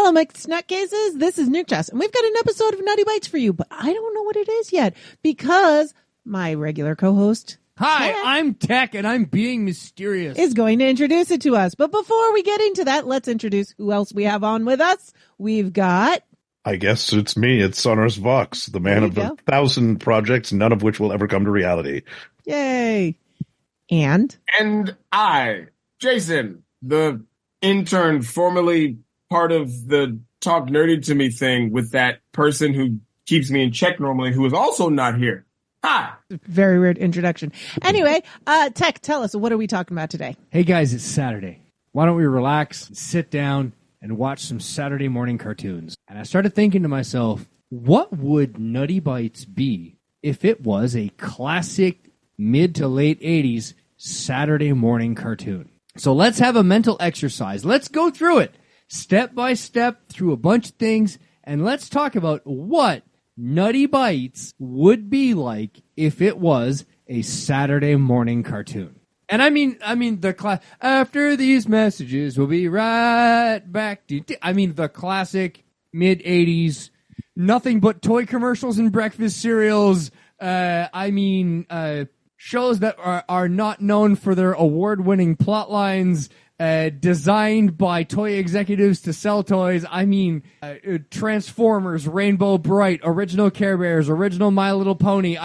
Hello, my nutcases. This is Nuke Chess, and we've got an episode of Nutty Bites for you, but I don't know what it is yet because my regular co-host, Hi, Tech, I'm Tech, and I'm being mysterious. is going to introduce it to us. But before we get into that, let's introduce who else we have on with us. We've got... I guess it's me. It's Sonorous Vox, the man of 1,000 projects, none of which will ever come to reality. Yay. And I, Jason, the intern formerly part of the Talk Nerdy to Me thing with that person who keeps me in check normally, who is also not here. Hi. Very weird introduction. Anyway, Tech, tell us, what are we talking about today? Hey guys, it's Saturday. Why don't we relax, sit down, and watch some Saturday morning cartoons? And I started thinking to myself, what would Nutty Bites be if it was a classic mid to late 80s Saturday morning cartoon? So let's have a mental exercise. Let's go through it step by step through a bunch of things, and let's talk about what Nutty Bites would be like if it was a Saturday morning cartoon. And I mean the after these messages, we'll be right back to... the classic mid-80s, nothing but toy commercials and breakfast cereals. Shows that are not known for their award-winning plot lines, designed by toy executives to sell toys. Transformers, Rainbow Bright, original Care Bears, original My Little Pony.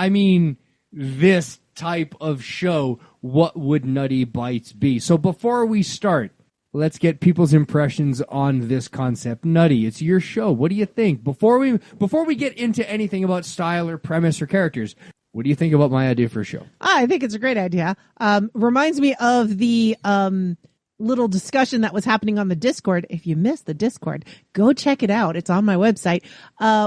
This type of show. What would Nutty Bites be? So before we start, let's get people's impressions on this concept. Nutty, it's your show. What do you think? Before we get into anything about style or premise or characters, what do you think about my idea for a show? I think it's a great idea. Reminds me of the little discussion that was happening on the Discord. If you missed the Discord, go check it out. It's on my website,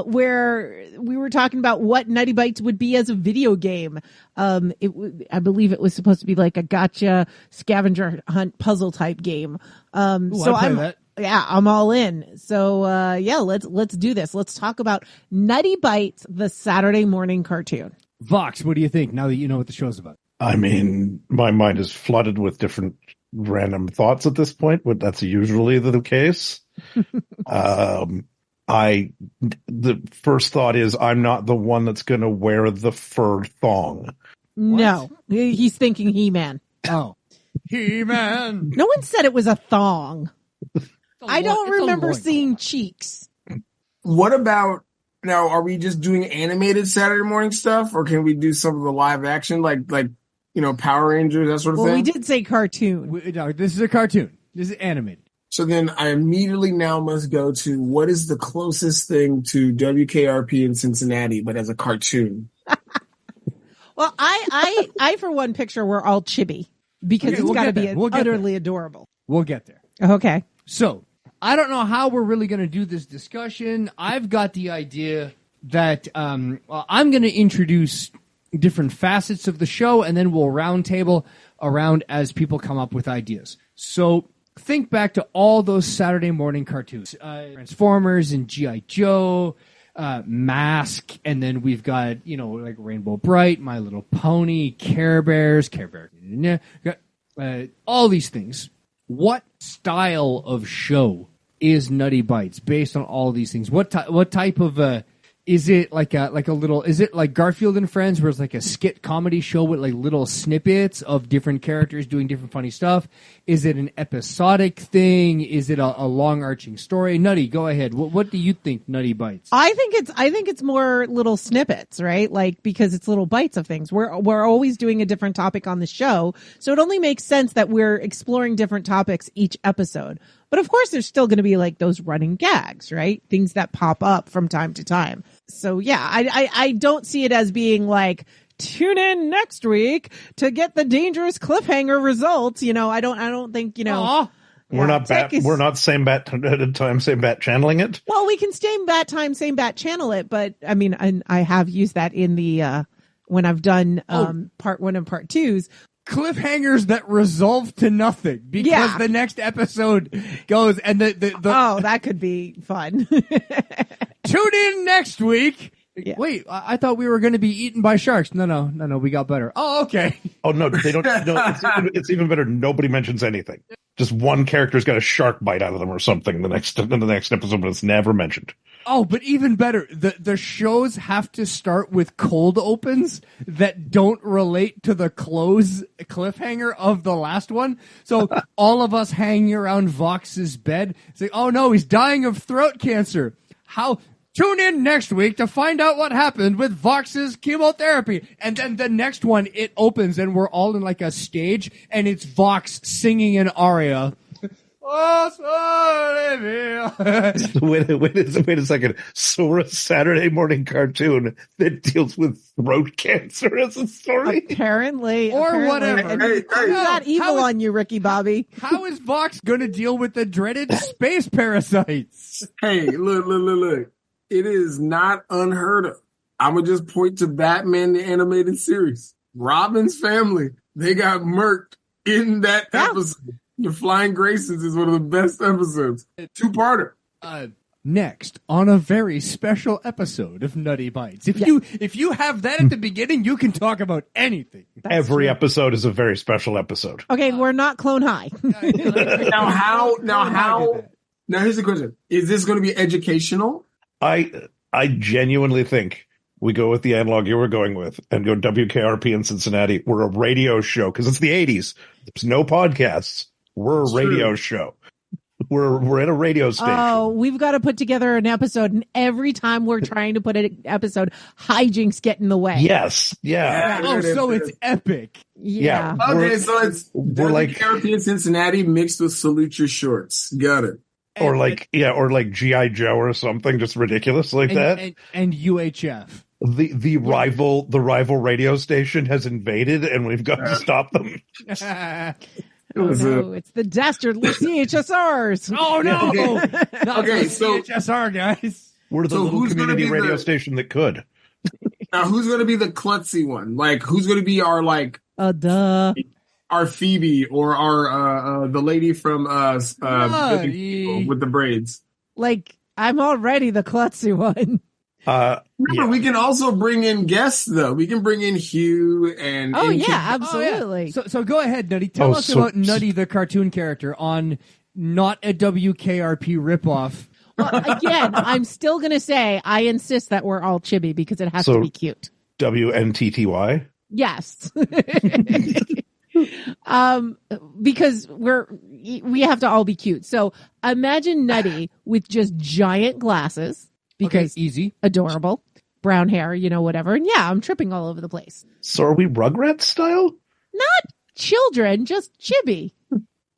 where we were talking about what Nutty Bites would be as a video game. I believe it was supposed to be like a gotcha scavenger hunt puzzle type game. I'm all in. So, let's do this. Let's talk about Nutty Bites, the Saturday morning cartoon. Vox, what do you think now that you know what the show's about? My mind is flooded with different random thoughts at this point, but that's usually the case. The first thought is I'm not the one that's going to wear the fur thong. No, he's thinking He-Man. Oh, He-Man. No one said it was a thong. I don't remember seeing cheeks. What about, now, are we just doing animated Saturday morning stuff, or can we do some of the live action, like Power Rangers, that sort of thing? Well, we did say cartoon. No, this is a cartoon. This is animated. So then I immediately now must go to what is the closest thing to WKRP in Cincinnati, but as a cartoon? Well, I for one picture we're all chibi because it's got to be utterly adorable. We'll get there. Okay. So I don't know how we're really going to do this discussion. I've got the idea that I'm going to introduce different facets of the show, and then we'll roundtable around as people come up with ideas. So think back to all those Saturday morning cartoons, Transformers and G.I. Joe, Mask, and then we've got, like Rainbow Bright, My Little Pony, Care Bears, all these things. What style of show is Nutty Bites based on all these things? What type of is it like a little? Is it like Garfield and Friends, where it's like a skit comedy show with like little snippets of different characters doing different funny stuff? Is it an episodic thing? Is it a long arching story? Nutty, go ahead. What do you think Nutty Bites? I think it's more little snippets, right? Like, because it's little bites of things. We're always doing a different topic on the show, so it only makes sense that we're exploring different topics each episode. But of course, there's still going to be like those running gags, right? Things that pop up from time to time. So yeah, I don't see it as being like, tune in next week to get the dangerous cliffhanger results. I don't think, Aww. We're not same bat time, same bat channeling it. Well, we can same bat time, same bat channel it. But I have used that in the, when I've done, part 1 and part 2s. Cliffhangers that resolve to nothing because the next episode goes and the oh, that could be fun. Tune in next week Yeah. Wait, I thought we were going to be eaten by sharks. No, we got better. Oh, okay. Oh no, they don't. No, it's even better. Nobody mentions anything. Just one character's got a shark bite out of them or something in the next episode, but it's never mentioned. Oh, but even better, the shows have to start with cold opens that don't relate to the close cliffhanger of the last one. So all of us hanging around Vox's bed, say, "Oh no, he's dying of throat cancer." How? Tune in next week to find out what happened with Vox's chemotherapy. And then the next one, it opens and we're all in like a stage and it's Vox singing an aria. Wait a second. So we're a Saturday morning cartoon that deals with throat cancer as a story? Apparently. Whatever. And Hey, who's that evil on you, Ricky Bobby? How is Vox going to deal with the dreaded space parasites? Hey, look. It is not unheard of. I'm going to just point to Batman, the animated series. Robin's family, they got murked in that episode. The Flying Graysons is one of the best episodes. Two-parter. Next, on a very special episode of Nutty Bites. If you have that at the beginning, you can talk about anything. Every episode is a very special episode. Okay, we're not Clone High. Now, here's the question. Is this going to be educational? I genuinely think we go with the analog you were going with and go WKRP in Cincinnati. We're a radio show because it's the 80s. There's no podcasts. We're a radio show. We're at a radio station. Oh, we've got to put together an episode, and every time we're trying to put an episode, hijinks get in the way. Yes. Yeah. Oh, so it's epic. Yeah. Okay, so it's we're like European Cincinnati mixed with Salute Your Shorts. Got it. Or like G.I. Joe or something just ridiculous like that. And UHF. The rival radio station has invaded and we've got to stop them. It's the dastardly CHSRs. Oh no! Okay, so CHSR guys. We're the little community radio station that could. Now, who's going to be the klutzy one? Like, who's going to be our our Phoebe or our the lady from with the braids? Like, I'm already the klutzy one. Remember, we can also bring in guests, though. We can bring in Hugh and... absolutely. So go ahead, Nutty. Tell us about Nutty, the cartoon character, on not a WKRP ripoff. Well, again, I'm still going to say I insist that we're all chibi because it has to be cute. WNTTY? Yes. Because we have to all be cute. So imagine Nutty with just giant glasses. Because easy, adorable, brown hair, whatever. And yeah, I'm tripping all over the place. So are we Rugrats style? Not children, just chibi.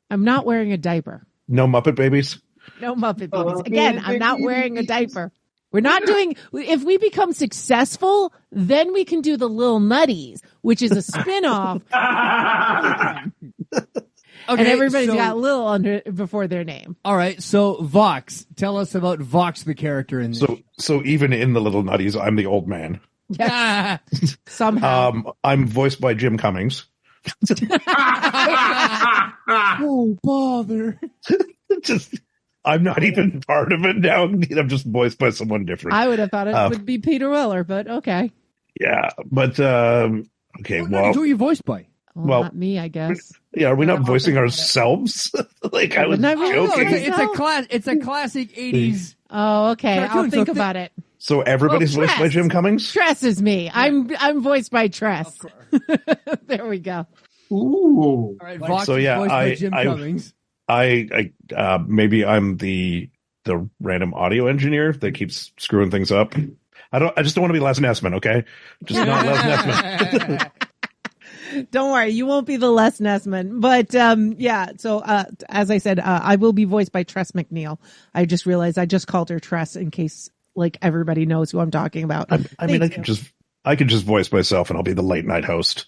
I'm not wearing a diaper. No Muppet Babies? No Muppet Babies. Again, I'm not wearing a diaper. We're not doing, if we become successful, then we can do the Lil Nutties, which is a spinoff. Okay, and everybody's got Lil under before their name. All right, so Vox, tell us about Vox, the character in this. So even in the Little Nutties, I'm the old man. Yes. Somehow. I'm voiced by Jim Cummings. Oh, bother. I'm not even part of it now. I'm just voiced by someone different. I would have thought it would be Peter Weller, but okay. Yeah, but okay. Who are you voiced by? Well, not me, I guess. Yeah, are we not voicing ourselves? Like I was joking. It's a classic 80s. Oh, okay. I'll think about it. So everybody's voiced by Jim Cummings? Tress is me. I'm voiced by Tress. There we go. Ooh. All right, Vox is voiced by Jim Cummings. I maybe I'm the random audio engineer that keeps screwing things up. I just don't want to be Les Nessman, okay? Just not Les Nessman. Don't worry, you won't be the Les Nessman. But so as I said, I will be voiced by Tress McNeil. I just realized I just called her Tress in case everybody knows who I'm talking about. I could just voice myself and I'll be the late night host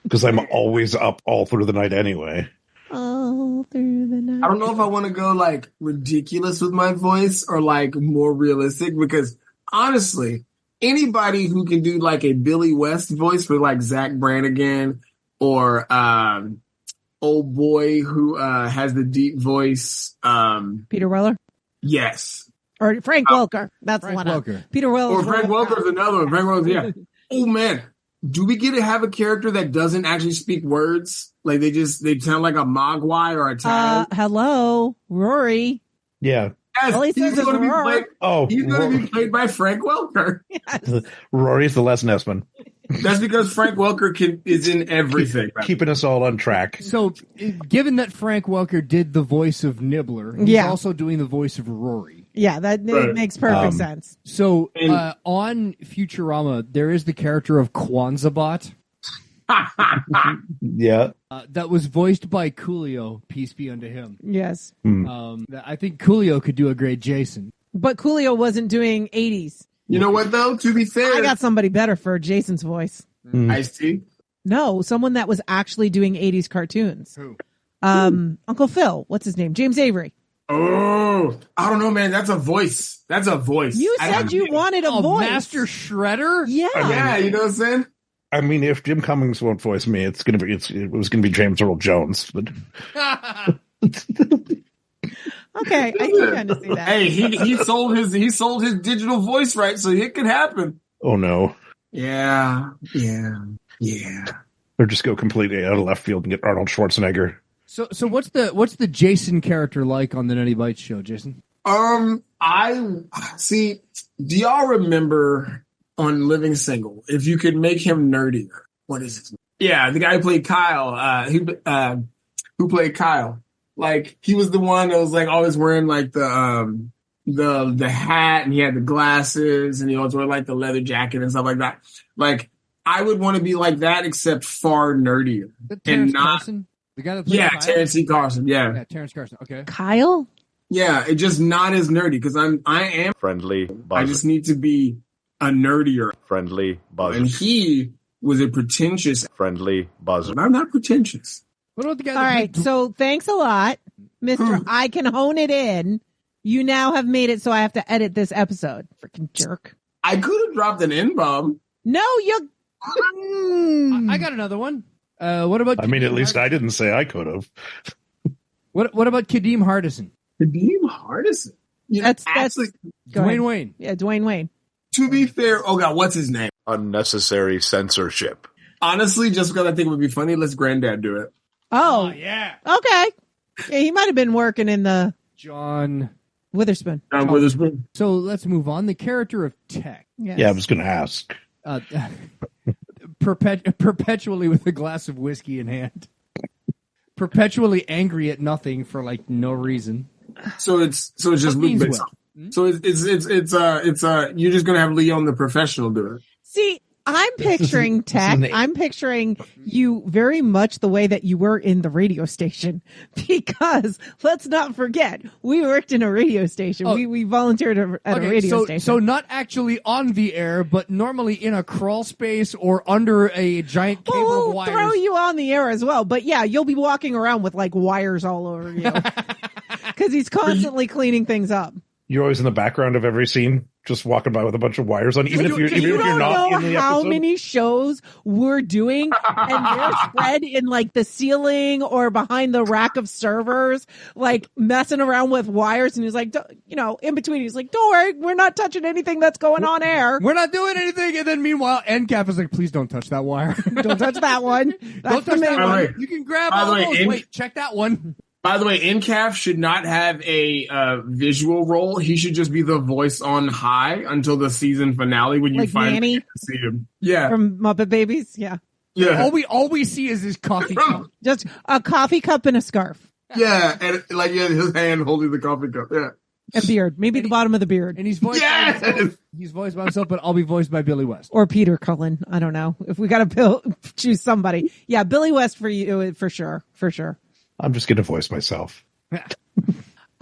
because I'm always up all through the night anyway. All through the night. I don't know if I want to go ridiculous with my voice or more realistic because honestly, anybody who can do a Billy West voice for Zach Brannigan or old boy who has the deep voice. Peter Weller? Yes. Or Frank Welker. That's Frank the one. Welker. Peter Wells. Or Frank Welker's another one. Frank Welker, yeah. Oh man, do we get to have a character that doesn't actually speak words? Like they sound like a Mogwai or a Taz? Hello, Rory. Yeah. Yes, all he says is roar. He's going to be played by Frank Welker. Yes. Rory's the Les Nessman. That's because Frank Welker is in everything. Keeping us all on track. So, given that Frank Welker did the voice of Nibbler, he's also doing the voice of Rory. Yeah, that makes perfect sense. So, on Futurama, there is the character of Kwanzaa Yeah. that was voiced by Coolio. Peace be unto him. Yes. I think Coolio could do a great Jason. But Coolio wasn't doing 80s. You know what, though? To be fair, I got somebody better for Jason's voice. Ice-T? No, someone that was actually doing 80s cartoons. Who? Uncle Phil. What's his name? James Avery. Oh, I don't know, man. That's a voice. You said you wanted a voice. Master Shredder? Yeah. Yeah, you know what I'm saying? I mean, if Jim Cummings won't voice me, it was gonna be James Earl Jones. But Okay, I can kind of see that. Hey, he sold his digital voice right, so it could happen. oh no, Yeah. or just go completely out of left field and get Arnold Schwarzenegger. So what's the Jason character like on the Nutty Bites show, Jason? I see. Do y'all remember on Living Single? If you could make him nerdier, what is his name? Yeah, the guy who played Kyle. Who played Kyle? Like he was the one that was like always wearing like the hat, and he had the glasses, and he always wore like the leather jacket and stuff like that. Like I would want to be like that, except far nerdier and not. Carson? The guy that played Kyle? Terrence C. Carson. Yeah, Terrence Carson. Okay. Kyle? Yeah, it just not as nerdy because I am Friendly buzzer. I just need to be a nerdier. Friendly buzzer. And he was a pretentious. Friendly buzzer. I'm not pretentious. What about the guy All right, so thanks a lot, Mr. I can hone it in. You now have made it so I have to edit this episode. Freaking jerk. I could have dropped an N-bomb. No, you... I got another one. What about? I mean, at least I didn't say I could have. What about Kadeem Hardison? Kadeem Hardison. You know, That's actually, Go ahead. Dwayne Wayne. Yeah, Dwayne Wayne. to be fair, oh god, what's his name? Unnecessary censorship. Honestly, just because I think it would be funny, let's Granddad do it. Oh, yeah. okay. Yeah, he might have been working in the John Witherspoon. John Witherspoon. So let's move on. The character of Tech. Yes. Yeah, I was going to ask. Perpetually with a glass of whiskey in hand. Perpetually angry at nothing for like no reason. So it's just Luke means Benson. what? So it's you're just gonna have Leon the professional do it. See, I'm picturing Tech. I'm picturing you very much the way that you were in the radio station, because let's not forget, we worked in a radio station. Oh. We volunteered at a radio station. So not actually on the air, but normally in a crawl space or under a giant cable we'll of wires. throw you on the air as well. But yeah, you'll be walking around with like wires all over you because he's constantly cleaning things up. You're always in the background of every scene, just walking by with a bunch of wires on, even if you're don't not know in the how episode. many shows we're doing, and they're spread in like the ceiling or behind the rack of servers, like messing around with wires. And he's like, in between, he's like, "Don't worry, we're not touching anything that's going on air. We're not doing anything." And then meanwhile, NCAP is like, "Please don't touch that wire. Don't touch that one. Don't That's the touch main that one." one. You can grab By the all way, those. Wait, check that one." By the way, NCAF should not have a visual role. He should just be the voice on high until the season finale when you Like finally Manny? get to see him. Yeah, From Muppet Babies. Yeah. yeah, All we see is his coffee cup. Just a coffee cup and a scarf yeah, and like his hand holding the coffee cup. Yeah, and beard. Maybe the bottom of the beard. And he's voiced by himself, but I'll be voiced by Billy West. Or Peter Cullen. I don't know. If we got to choose somebody. Yeah, Billy West for you, for sure. For sure. I'm just going to voice myself.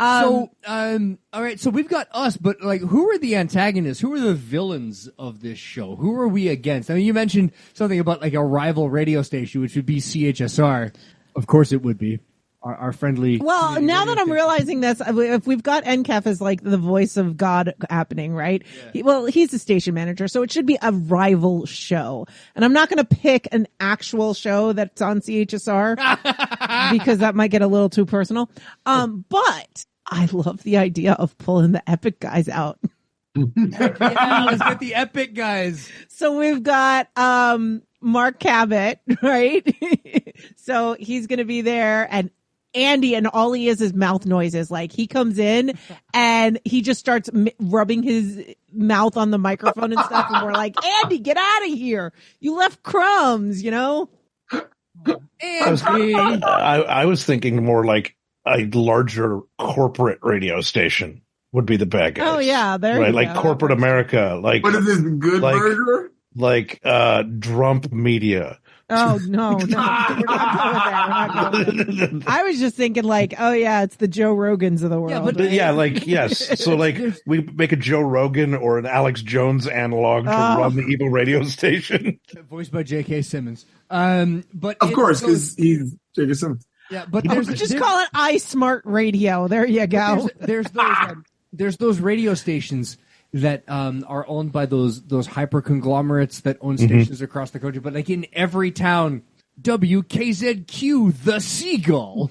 All right, so we've got us, but like, who are the antagonists? Who are the villains of this show? Who are we against? I mean, you mentioned something about like a rival radio station, which would be CHSR. Of course it would be. Our friendly. Well, now that I'm station. realizing this, if we've got NCAF as like the voice of God happening, right? Yeah. He's the station manager, so it should be a rival show. And I'm not going to pick an actual show that's on CHSR because that might get a little too personal. But I love the idea of pulling the epic guys out. Yeah, let's get the epic guys. So we've got Mark Cabot, right? So he's going to be there, and Andy, and all he is mouth noises. Like, he comes in and he just starts rubbing his mouth on the microphone and stuff, and we're like, Andy, get out of here. You left crumbs, you know? Andy. I was thinking more like a larger corporate radio station would be the bad guys. Oh, yeah. There right, you like go. corporate America, like What is this, Good like- Burger? like Drump Media. Oh, no. We're not going there. I was just thinking like, oh, yeah, it's the Joe Rogans of the world. Yeah, but- But yeah, like, yes. So like we make a Joe Rogan or an Alex Jones analog to run the evil radio station. Voiced by J.K. Simmons. But Of course, because he's J.K. Simmons. yeah, but Just call it iSmart Radio. There you go. There's those radio stations that are owned by those hyper conglomerates that own stations across the country. But like in every town, WKZQ, the seagull,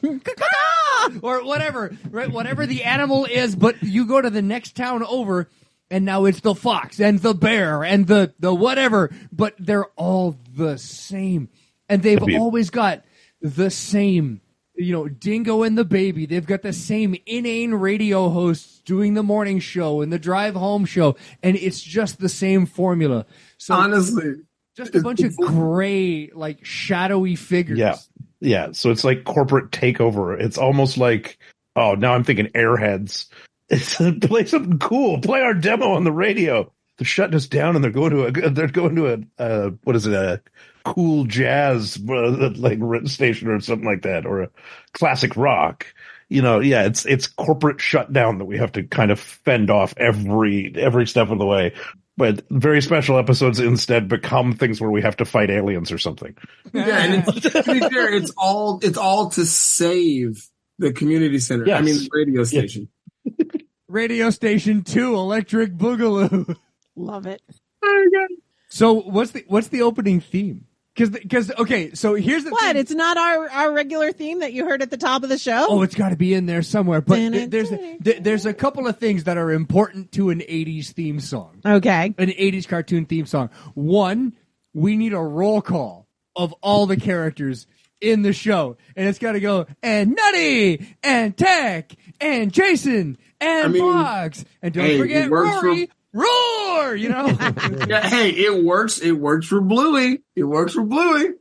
or whatever, right? Whatever the animal is, but you go to the next town over, and now it's the fox and the bear and the whatever, but they're all the same, and they've always got the same. You know, Dingo and the Baby, they've got the same inane radio hosts doing the morning show and the drive home show, and it's just the same formula. So Honestly, just a bunch of gray, like shadowy figures. Yeah. Yeah. So it's like corporate takeover. It's almost like, oh, now I'm thinking Airheads. It's play something cool. Play our demo on the radio. They're shutting us down, and they're going to a what is it, a cool jazz like station or something like that, or a classic rock. You know, yeah, it's corporate shutdown that we have to kind of fend off every step of the way. But very special episodes instead become things where we have to fight aliens or something. yeah, and to be fair, it's all to save the community center. Yes. I mean, the radio station. Radio Station 2, Electric Boogaloo. Love it. So what's the opening theme? Because okay, so here's the What? thing. It's not our regular theme that you heard at the top of the show? Oh, it's got to be in there somewhere. But there's a couple of things that are important to an 80s theme song. Okay. An 80s cartoon theme song. One, we need a roll call of all the characters in the show. And it's got to go, and Nutty, and Tech, and Jason, and Fox. And don't forget Rory. Roar! You know? Yeah, hey, it works. It works for Bluey. It works for Bluey.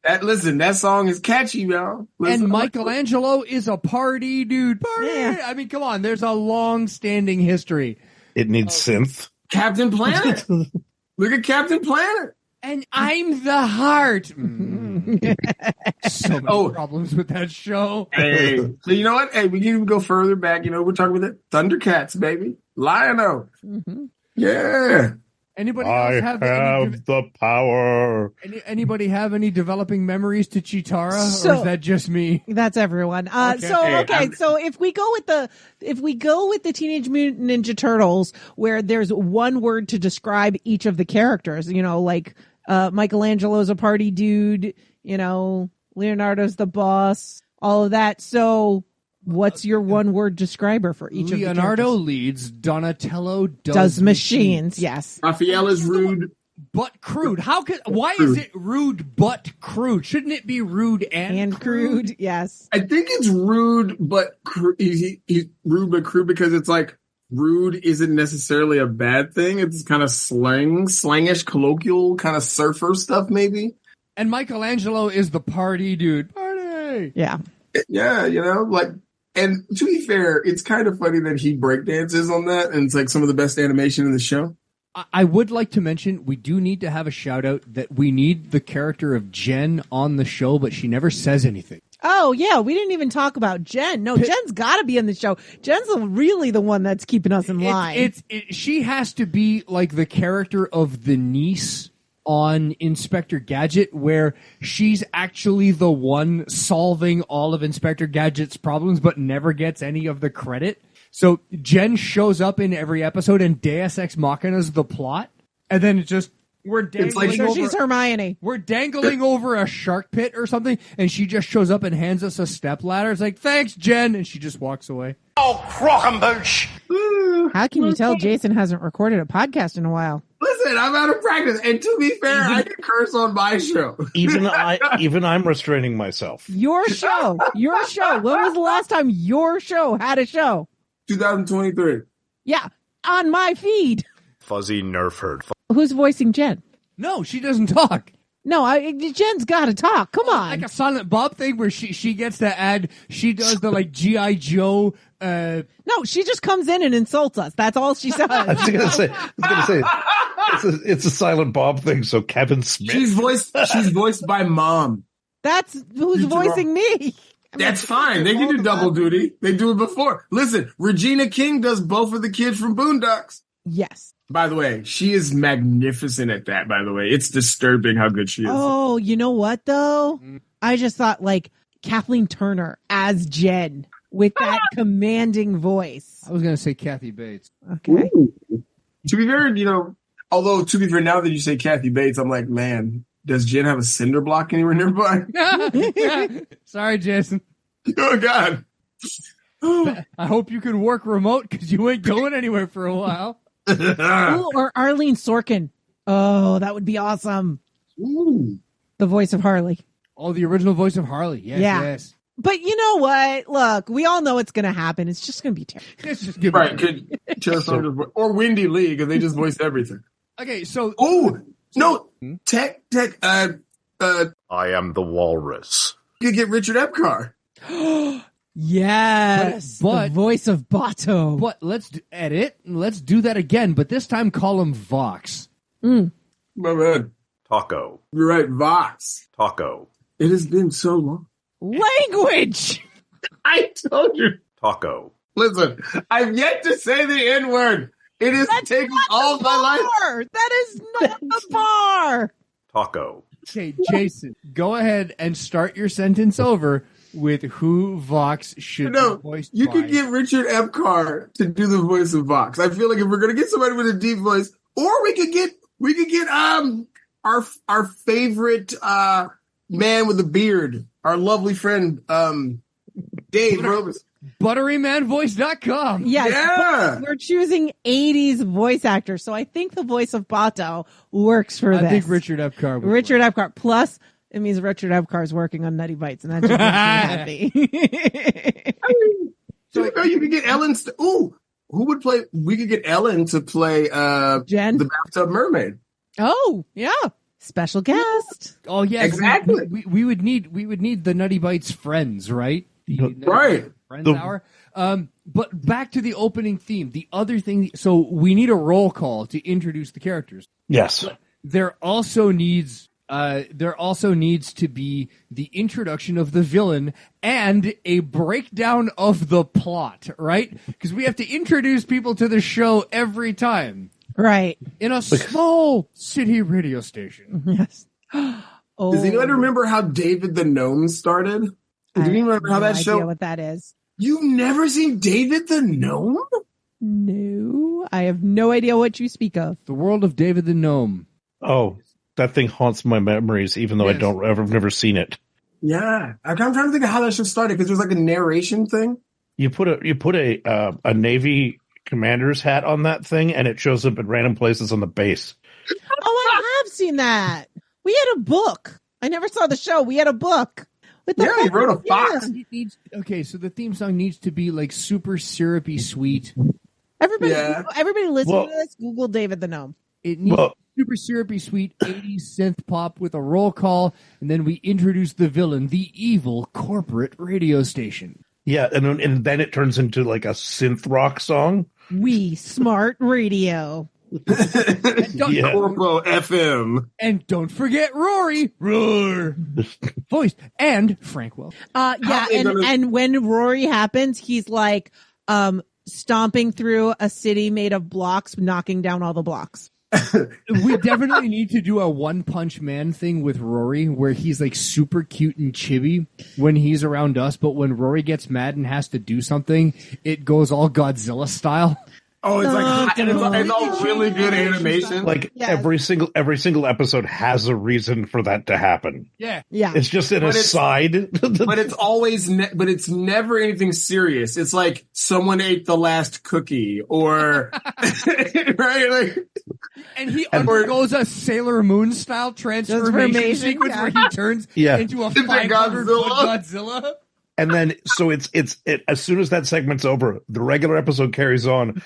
That song is catchy, y'all. Listen, And Michelangelo is a party dude. Party! Yeah. I mean, come on. There's a long-standing history. It needs synth. Captain Planet. Look at Captain Planet. And I'm the heart. So many problems with that show. Hey, so you know what? Hey, we can even go further back. You know, we're talking about the Thundercats, baby. Lion-O. Mm-hmm. Yeah. Anybody I else have the power. anybody have any developing memories to Chitara, or So- is that just me? That's everyone. So if we go with the Teenage Mutant Ninja Turtles, where there's one word to describe each of the characters, you know, like Michelangelo's a party dude, you know, Leonardo's the boss, all of that. So what's your one word describer for each of the Leonardo characters? leads, Donatello Does machines, yes. Raphael is rude. but crude. Why is it rude but crude? Shouldn't it be rude and Crude, yes. I think it's rude, but he's rude but crude because it's like rude isn't necessarily a bad thing. It's kind of slangish, colloquial, kind of surfer stuff, maybe. And Michelangelo is the party dude. Party. Yeah. Yeah, you know, like, and to be fair, it's kind of funny that he breakdances on that, and it's like some of the best animation in the show. I would like to mention we do need to have a shout out that we need the character of Jen on the show, but she never says anything. Oh, yeah. We didn't even talk about Jen. No, Jen's got to be in the show. Jen's really the one that's keeping us in line. She has to be like the character of the niece on Inspector Gadget, where she's actually the one solving all of Inspector Gadget's problems, but never gets any of the credit. So Jen shows up in every episode, and Deus Ex Machina's the plot, and then it just we're It's like dangling So over. she's Hermione. We're dangling over a shark pit or something, and she just shows up and hands us a step ladder. It's like, thanks, Jen, and she just walks away. Oh, crock'embooch! How can you tell Jason hasn't recorded a podcast in a while? Listen, I'm out of practice. And to be fair, I can curse on my show. Even I'm restraining myself. Your show. Your show. When was the last time your show had a show? 2023. Yeah, on my feed. Fuzzy nerf herd. Who's voicing Jen? No, she doesn't talk. No, Jen's got to talk. Come on. Like a Silent Bob thing where she gets to add, she does the like G.I. Joe, No, she just comes in and insults us. That's all she says. I was gonna say it's a Silent Bob thing. So Kevin Smith. She's voiced by Mom. That's who's voicing me. That's fine. They can do double duty. They do it before. Listen, Regina King does both of the kids from Boondocks. Yes. By the way, she is magnificent at that, by the way. It's disturbing how good she is. Oh, you know what though? I just thought like Kathleen Turner as Jen with that commanding voice. I was going to say Kathy Bates. Okay. Ooh. To be fair, although to be fair, now that you say Kathy Bates, I'm like, man, does Jen have a cinder block anywhere nearby? Sorry, Jason. Oh, God. I hope you can work remote because you ain't going anywhere for a while. Ooh, or Arlene Sorkin. Oh, that would be awesome. Ooh. The voice of Harley. Oh, the original voice of Harley. Yes, Yeah. yes. But you know what? Look, we all know it's going to happen. It's just going to be terrible. Let's just give Right. it. Could Taylor Swift or Wendy Lee, because they just voiced everything. Okay, so Oh, no. Tech, I am the walrus. you could get Richard Epcar. Yes. But- the voice of Bato. but let's edit. Let's do that again, but this time call him Vox. My man. Taco. You're right. Vox. Taco. It has been so long. Language. I told you. Taco. Listen, I've yet to say the N-word. It has taken all my life. Bar. That is not the bar. Taco. Okay, Jason, go ahead and start your sentence over with who Vox should No, be voiced you by. could get Richard Epcar to do the voice of Vox. I feel like if we're gonna get somebody with a deep voice, or we could get our favorite man with a beard, our lovely friend Dave Robus. ButteryManVoice.com. Yes. Yeah. We're choosing 80s voice actors. So I think the voice of Bato works for I this. think Richard Epcar would Richard Epcar. Plus, it means Richard Epcar is working on Nutty Bites, and that just makes me happy. So you could get Ellen. Who would play? We could get Ellen to play Jen? the Bathtub Mermaid. Oh, yeah. Special guest. Oh yeah, Exactly. We would need the Nutty Bites friends, right? The Nutty Right. Bites Friends hour. But back to the opening theme. The other thing, so we need a roll call to introduce the characters. Yes. There also needs to be the introduction of the villain and a breakdown of the plot, right? Because we have to introduce people to the show every time Right. in a small city radio station. Yes. Oh, Does anyone remember how David the Gnome started? Do you remember how that no show? idea what that is. You've never seen David the Gnome? No, I have no idea what you speak of. The world of David the Gnome. Oh, that thing haunts my memories, even though Yes. I've never seen it. Yeah, I'm trying to think of how that show started because there's like a narration thing. You put a Navy commander's hat on that thing, and it shows up at random places on the base. Oh, I have seen that. We had a book. I never saw the show. We had a book. With the Yeah, he wrote a fox. It needs, okay, so the theme song needs to be like super syrupy sweet. Everybody, Yeah. everybody listen Well- to this. Google David the Gnome. It needs Well- super syrupy sweet 80s synth pop with a roll call, and then we introduce the villain, the evil corporate radio station. Yeah, and then it turns into like a synth rock song. We Smart Radio. Don't, Yeah. Corpo FM. And don't forget Rory, Roar, voiced, and Frank Welker. Yeah, they and, gonna- and when Rory happens, he's like stomping through a city made of blocks, knocking down all the blocks. We definitely need to do a One Punch Man thing with Rory, where he's like super cute and chibi when he's around us, but when Rory gets mad and has to do something, it goes all Godzilla style. Oh, it's like and it's all really good animation. Like every single episode has a reason for that to happen. Yeah. It's just an aside. But it's always, but it's never anything serious. It's like someone ate the last cookie, or right, like, and he undergoes a Sailor Moon style transformation sequence where he turns into a 500-foot Godzilla. And then, so it's as soon as that segment's over, the regular episode carries on.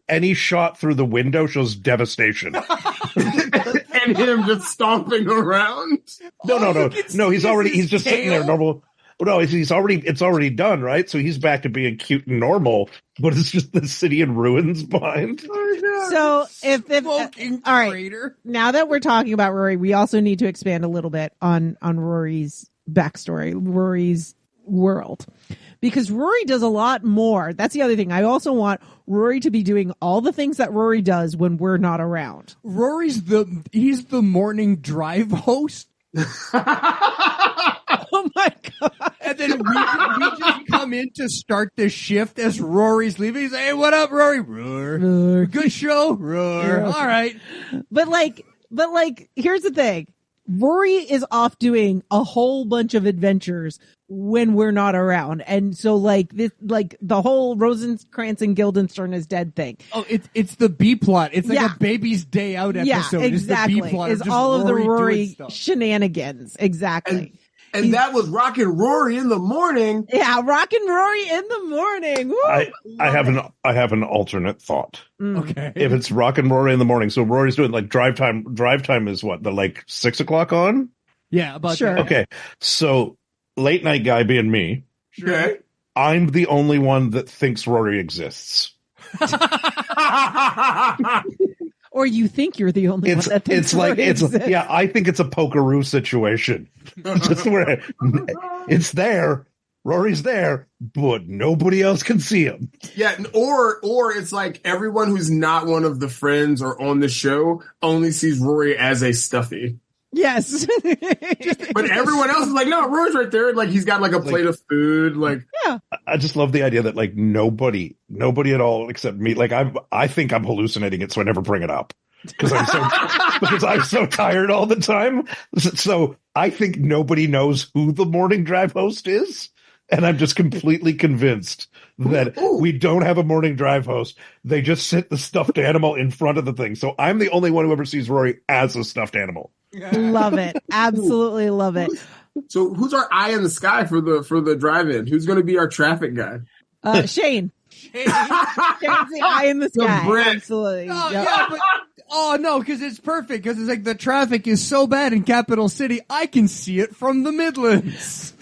Any shot through the window shows devastation. And him just stomping around. No. He's just sitting there normal. No, it's already done, right? So he's back to being cute and normal, but it's just the city in ruins behind. So all right, now that we're talking about Rory, we also need to expand a little bit on Rory's backstory, Rory's world, because Rory does a lot more. That's the other thing. I also want Rory to be doing all the things that Rory does when we're not around. Rory's he's the morning drive host. Oh my god! And then we just come in to start the shift as Rory's leaving. He's like, "Hey, what up, Rory? Roar. Good show, roar. Yeah. All right." But here's the thing. Rory is off doing a whole bunch of adventures when we're not around. And so the whole Rosencrantz and Guildenstern is dead thing. Oh, it's the B plot. It's like a baby's day out episode. Yeah, exactly. It's the B plot. Is all of the Rory shenanigans. Exactly. And that was Rockin' Rory in the morning. Yeah, Rockin' Rory in the morning. Woo! I have an alternate thought. Okay. If it's Rockin' Rory in the morning, so Rory's doing like drive time. Drive time is what, the 6 o'clock on? Yeah, about sure. that. Okay, so late night guy being me. Okay. I'm the only one that thinks Rory exists. Or you think you're the only one that thinks Rory exists. Yeah, I think it's a pokeroo situation. Just where it's there, Rory's there, but nobody else can see him. Yeah, or it's like everyone who's not one of the friends or on the show only sees Rory as a stuffy. Yes. But everyone else is like, no, Rory's right there. Like, he's got like a plate of food. Like, yeah. I just love the idea that like nobody at all except me. Like, I think I'm hallucinating it, so I never bring it up because I'm so tired all the time. So I think nobody knows who the morning drive host is. And I'm just completely convinced that we don't have a morning drive host. They just sit the stuffed animal in front of the thing. So I'm the only one who ever sees Rory as a stuffed animal. Love it. Absolutely love it. So who's our eye in the sky for the drive-in? Who's going to be our traffic guy? Shane. Shane's the eye in the sky. Absolutely. Oh, yep. Yeah, but no, because it's perfect. Because it's like the traffic is so bad in Capital City, I can see it from the Midlands.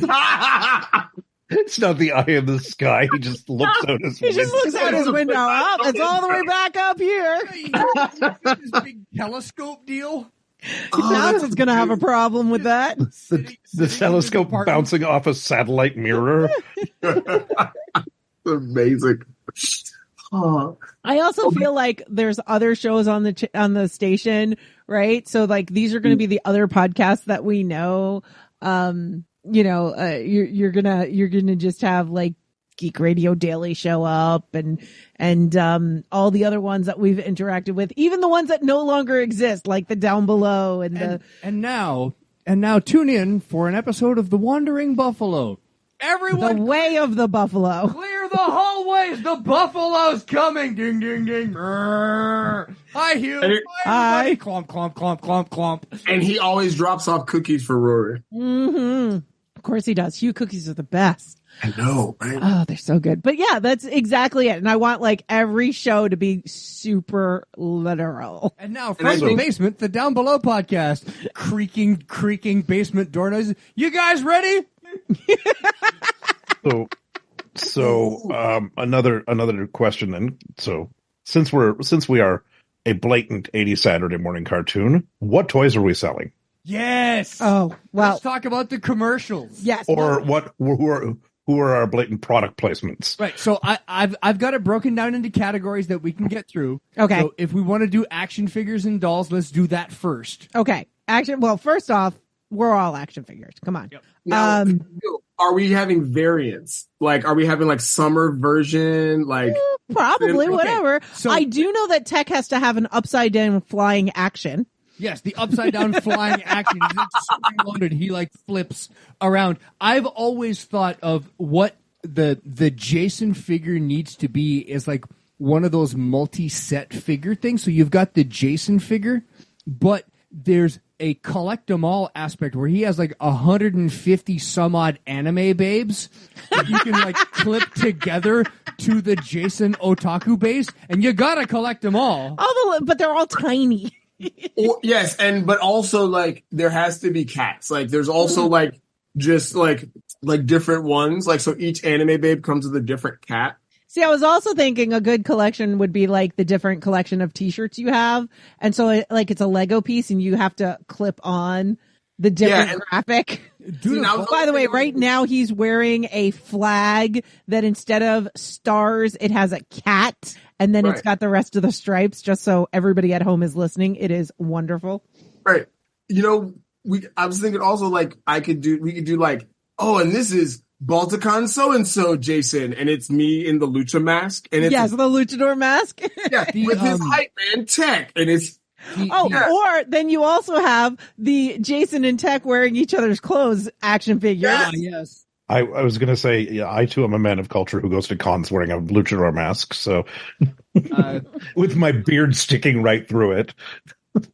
It's not the eye in the sky. He just looks out his window. He just looks out his window. Oh, it's all the way back up here. This big telescope deal. Nelson's going to have a problem with that. The telescope bouncing off a satellite mirror. Amazing. I also feel like there's other shows on the station, right? So like these are going to be the other podcasts that we know. You're gonna just have like Geek Radio Daily show up and all the other ones that we've interacted with, even the ones that no longer exist, like the Down Below and now tune in for an episode of The Wandering Buffalo. Everyone, the way of the buffalo. Clear the hallways. The buffalo's coming. Ding, ding, ding. Hi, Hugh. Hi. Clomp, clomp, clomp, clomp, clomp. And he always drops off cookies for Rory. Mm-hmm. Of course he does. Hugh cookies are the best. I know, right? Oh, they're so good. But yeah, that's exactly it. And I want like every show to be super literal. And now from the basement, the Down Below podcast. Creaking basement door noises. You guys ready? So another question then. So since we are a blatant 80s Saturday morning cartoon, what toys are we selling? Yes. Oh, well. Let's talk about the commercials. Yes. Or who are our blatant product placements? Right. So I've got it broken down into categories that we can get through. Okay. So if we want to do action figures and dolls, let's do that first. Okay. Well, first off, we're all action figures. Come on. Yep. Now, are we having variants? Like, are we having like summer version? Like, Probably, Okay, whatever. so- I do know that Tech has to have an upside down flying action. Yes, the upside down flying action. He's spring-loaded. He like flips around. I've always thought of what the Jason figure needs to be is like one of those multi-set figure things. So you've got the Jason figure, but there's a collect 'em all aspect where he has like 150 some odd anime babes that you can like clip together to the Jason otaku base, and you gotta collect them all. But they're all tiny. Yes, but also like there has to be cats. Like there's also like just like different ones. Like so each anime babe comes with a different cat. See, I was also thinking a good collection would be like the different collection of t-shirts you have. And so it's a Lego piece and you have to clip on the different graphic. Dude, By the way, right now he's wearing a flag that instead of stars, it has a cat. And then it's got the rest of the stripes, just so everybody at home is listening. It is wonderful. Right. You know, I was thinking also like we could do like, oh, and this is Balticon so-and-so Jason, and it's me in the lucha mask. And it's the luchador mask. with his hype man Tech. And it's or then you also have the Jason and Tech wearing each other's clothes action figure. Yes. I was going to say, yeah, I too am a man of culture who goes to cons wearing a luchador mask. So, with my beard sticking right through it,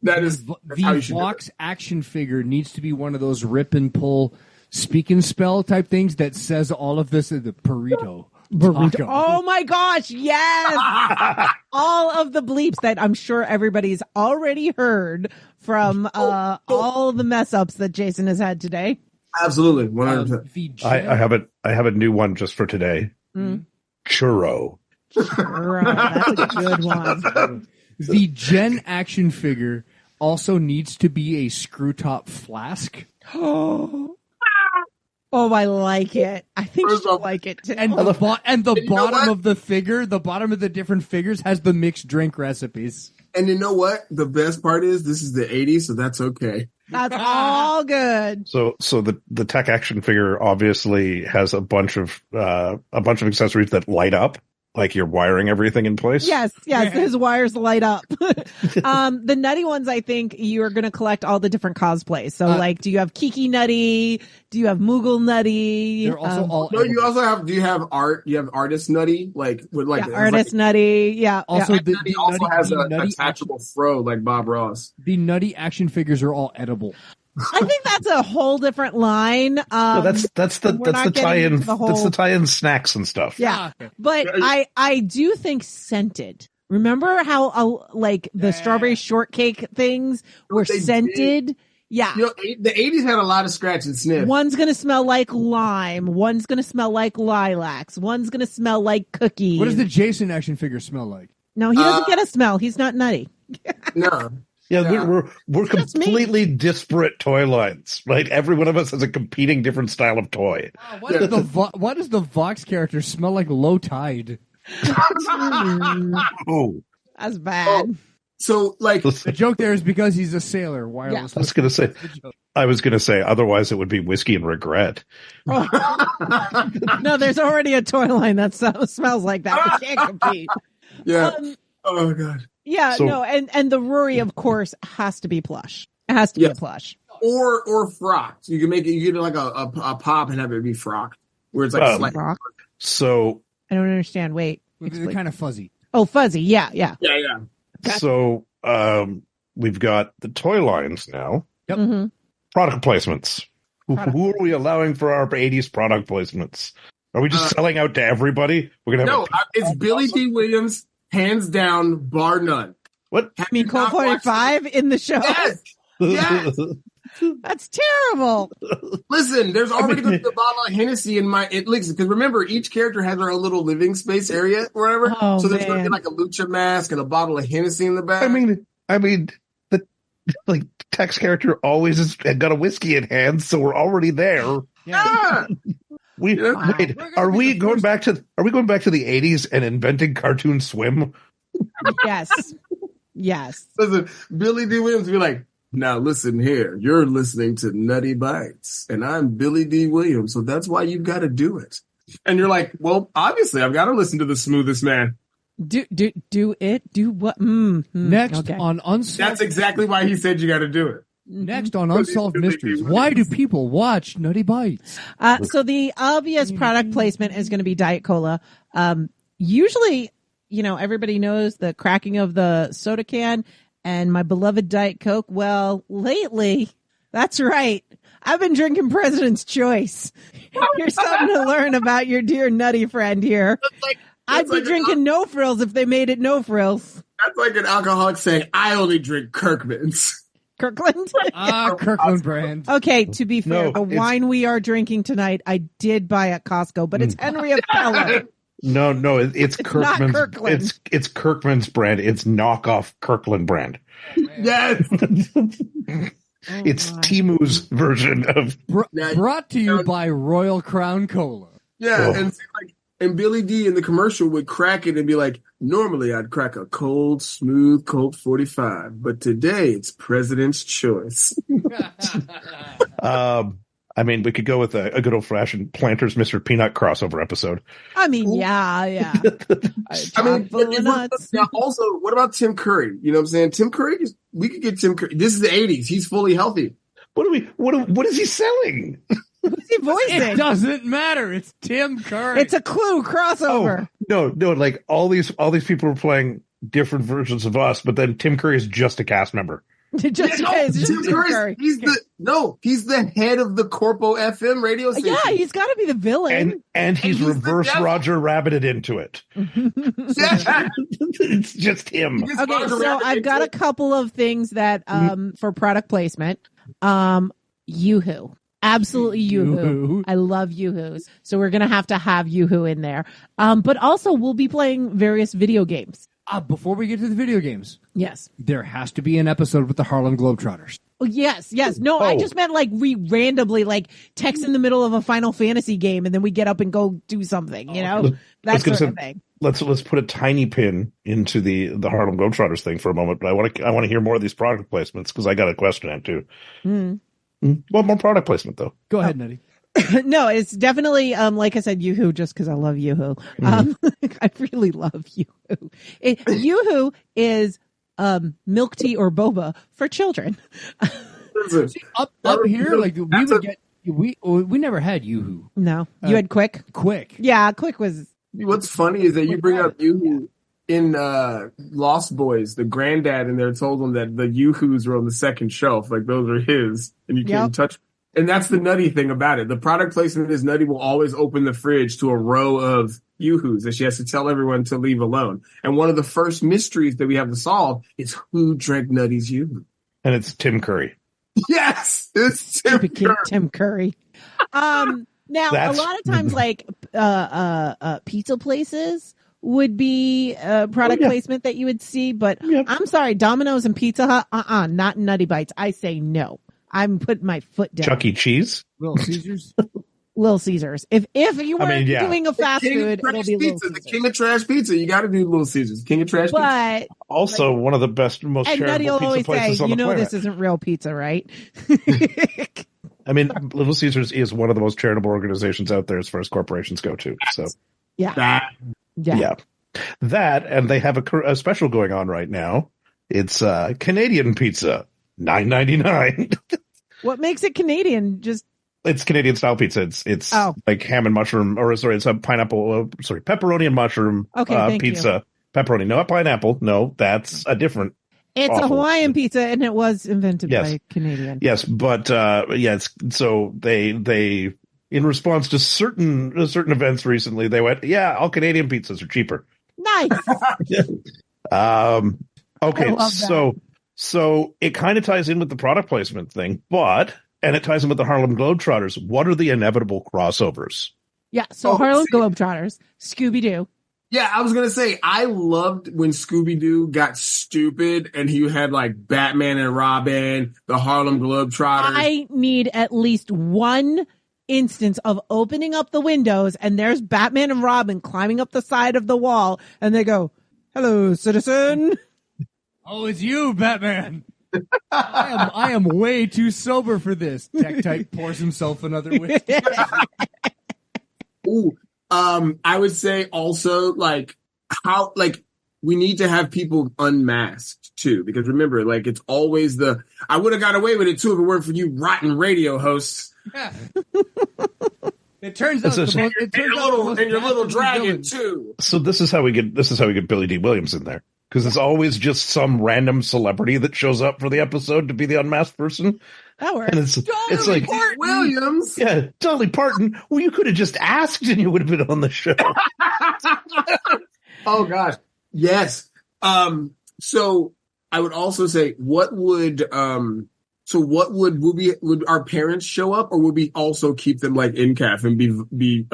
that's how you the should Vox action figure needs to be one of those rip and pull, speak and spell type things that says all of this in the burrito. Taco. Oh my gosh, yes! All of the bleeps that I'm sure everybody's already heard from all the mess ups that Jason has had today. Absolutely, 100%. I have a new one just for today. Churro. That's a good one. The Gen action figure also needs to be a screw top flask. Oh, I like it. I think she'll like it too. And the bottom of the figure, the bottom of the different figures has the mixed drink recipes. And you know what? The best part is this is the 80s, so that's okay. That's all good. So the Tech action figure obviously has a bunch of accessories that light up, like you're wiring everything in place. Yes, his wires light up. The Nutty ones, I think you're going to collect all the different cosplays. So, like, do you have Kiki Nutty? Do you have Moogle Nutty? They're also all. No, you also have. Do you have art? You have artist Nutty, like with like artist Nutty. Yeah. Also, the Nutty also has an Nutty attachable fro like Bob Ross. The Nutty action figures are all edible. I think that's a whole different line. No, that's the tie-in. That's the tie-in snacks and stuff. Yeah, but I do think scented. Remember how like the strawberry shortcake things were scented? Did. Yeah. You know, the 80s had a lot of scratch and sniff. One's going to smell like lime. One's going to smell like lilacs. One's going to smell like cookies. What does the Jason action figure smell like? No, he doesn't get a smell. He's not nutty. No. Yeah, we're completely disparate toy lines, right? Every one of us has a competing different style of toy. Why does the Vox character smell like low tide? Oh, that's bad. So, like, the joke there is because he's a sailor. Wireless. I was gonna say. Otherwise, it would be whiskey and regret. No, there's already a toy line that smells like that. We can't compete. Yeah. Oh god. Yeah, so, no, and the Rory, of course, has to be plush. It has to be a plush. Or frocked. You can make it. You get like a pop and have it be frocked, where it's like frock. So I don't understand. Wait, they're kind of fuzzy. Oh, fuzzy. Yeah. Gotcha. So we've got the toy lines now. Yep. Mm-hmm. Product placements. Who are we allowing for our 80s product placements? Are we just selling out to everybody? We're gonna it's Billy D. Williams. Hands down, bar none. What? I mean, Colt 45 in the show? Yes. That's terrible. Listen, there's already going to be a bottle of Hennessy in my because remember, each character has their own little living space area or whatever. Oh, so there's going to be like a lucha mask and a bottle of Hennessy in the back. I mean, the Tech's character always has got a whiskey in hand, so we're already there. Yeah. Are we going back to the 80s and inventing Cartoon Swim? Yes. Listen, Billy D. Williams be like, now listen here, you're listening to Nutty Bites, and I'm Billy D. Williams, so that's why you've got to do it. And you're like, well, obviously, I've got to listen to the smoothest man. Do it. Do what? Next Okay. on Unsolved. That's exactly why he said you got to do it. Next on Unsolved Mysteries. Why do people watch Nutty Bites? So the obvious product placement is going to be Diet Cola. Usually, everybody knows the cracking of the soda can and my beloved Diet Coke. Well, lately, that's right. I've been drinking President's Choice. Here's something to learn about your dear Nutty friend here. I'd be drinking No Frills if they made it No Frills. That's like an alcoholic saying, I only drink Kirkman's. Kirkland? Kirkland brand. Okay, to be fair, No, the wine we are drinking tonight, I did buy at Costco, but it's Henry of Pelham. No, it's not Kirkman's. Kirkland. It's Kirkman's brand. It's knockoff Kirkland brand. Yes. It's Timu's version of. Brought to you by Royal Crown Cola. Yeah, Oh. and Billy D in the commercial would crack it and be like, normally I'd crack a cold, smooth Colt 45, but today it's President's Choice. I mean, we could go with a good old fashioned Planters Mr. Peanut crossover episode. I mean, yeah. I mean, Full of nuts. now also, what about Tim Curry? You know what I'm saying? Tim Curry, we could get Tim Curry. This is the 80s. He's fully healthy. What is he selling? Who's he It voicing? doesn't matter. It's Tim Curry. It's a Clue crossover. No, like all these people are playing different versions of us, but then Tim Curry is just a cast member. Just No, because it's Tim Tim Curry's- Curry. he's the head of the Corpo FM radio station. Yeah, he's got to be the villain. And he's he's the reverse devil. Roger Rabbited into it. Yeah. It's just him. He gets Okay, Roger so Rabbit I've got a into it. couple of things that for product placement. Yoo-hoo. Absolutely Yoo-hoo. Yoo-hoo. I love Yoo-hoos. So we're going to have Yoo-hoo in there. But also we'll be playing various video games. Before we get to the video games, Yes. there has to be an episode with the Harlem Globetrotters. Oh, yes. No, I Oh. just meant like we randomly like text in the middle of a Final Fantasy game and then we get up and go do something, that was gonna sort of say- thing. Let's put a tiny pin into the Harlem Globetrotters thing for a moment. But I want to hear more of these product placements because I got a question on too. One more product placement though. Go ahead, Nutty. No, it's definitely like I said, Yoo-hoo, just because I love Yoo-hoo. I really love Yoo-hoo. Yoo-hoo is milk tea or boba for children. Listen, Up here, like we never had Yoo-hoo. No, you had Quick. Quick. Yeah, Quick was. what's funny is that you bring up Yoo-hoo in Lost Boys. The granddad in there told him that the Yoo-hoos were on the second shelf, like those are his, and you can't touch. And that's the Nutty thing about it. The product placement is Nutty will always open the fridge to a row of Yoo-hoos that she has to tell everyone to leave alone. And one of the first mysteries that we have to solve is who drank Nutty's Yoo-hoo. And it's Tim Curry. Yes, it's Tim Curry. Tim Curry. Now, That's- a lot of times, like pizza places would be product placement that you would see, but I'm sorry, Domino's and Pizza Hut, not Nutty Bites. I say no. I'm putting my foot down. Chuck E. Cheese. Little Caesars. Little Caesars. If you weren't doing a fast King of food, it'll Trash be Little Pizza, the Caesars. King of Trash Pizza. You got to do Little Caesars. King of Trash Pizza. But Also, one of the best, most and Nutty charitable will pizza always say, places on "You the know, planet. this isn't real pizza, right?" I mean, Little Caesars is one of the most charitable organizations out there as far as corporations go too. So Yeah. that, and they have a special going on right now. It's Canadian pizza, $9.99. What makes it Canadian? Just It's Canadian style pizza. It's like ham and mushroom, or sorry, it's a pineapple. Pepperoni and mushroom. Okay, thank pizza. Pepperoni, not pineapple. No, that's a different. it's a Awful. Hawaiian pizza, and it was invented Yes. by Canadian. Yes, but it's so they in response to certain events recently, they went, yeah, all Canadian pizzas are cheaper. Nice. Okay, I love that. so it kind of ties in with the product placement thing, and it ties in with the Harlem Globetrotters. What are the inevitable crossovers? Yeah. So Harlem Globetrotters, Scooby Doo. Yeah, I was going to say, I loved when Scooby-Doo got stupid and he had like Batman and Robin, the Harlem Globetrotters. I need at least one instance of opening up the windows and there's Batman and Robin climbing up the side of the wall and they go, "Hello, citizen." Oh, it's you, Batman. I am way too sober for this. Tech Type pours himself another whiskey. Ooh, I would say also like how, like, we need to have people unmasked too, because remember, like, it's always I would have got away with it too if it weren't for you rotten radio hosts. Yeah. It turns out and your little dragon too. So this is how we get Billy D. Williams in there, because it's always just some random celebrity that shows up for the episode to be the unmasked person. That works. And it's like Williams. Yeah, Dolly Parton. Well, you could have just asked and you would have been on the show. Oh gosh. Yes. So I would also say, would our parents show up, or would we also keep them like in calf and be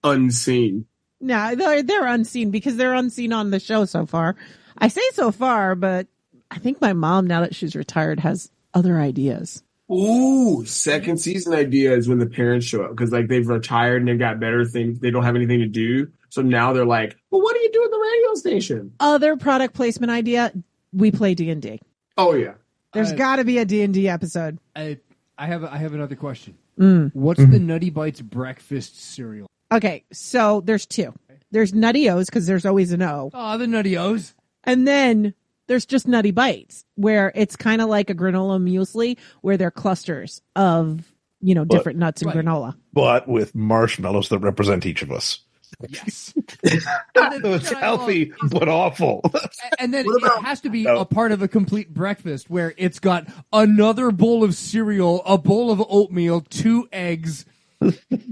unseen? No, they're unseen because they're unseen on the show so far. I say so far, but I think my mom, now that she's retired, has other ideas. Ooh, second season idea is when the parents show up, because like they've retired and they've got better things. They don't have anything to do. So now they're like, well, what do you do at the radio station? Other product placement idea, we play D&D. Oh, yeah. There's got to be a D&D episode. I have another question. Mm. What's the Nutty Bites breakfast cereal? Okay, so there's two. There's Nutty O's, because there's always an O. Oh, the Nutty O's. And then there's just Nutty Bites, where it's kind of like a granola muesli, where they're clusters of, different nuts and granola. But with marshmallows that represent each of us. Yes. So it's healthy, but awful. And then it has to be a part of a complete breakfast where it's got another bowl of cereal, a bowl of oatmeal, 2 eggs,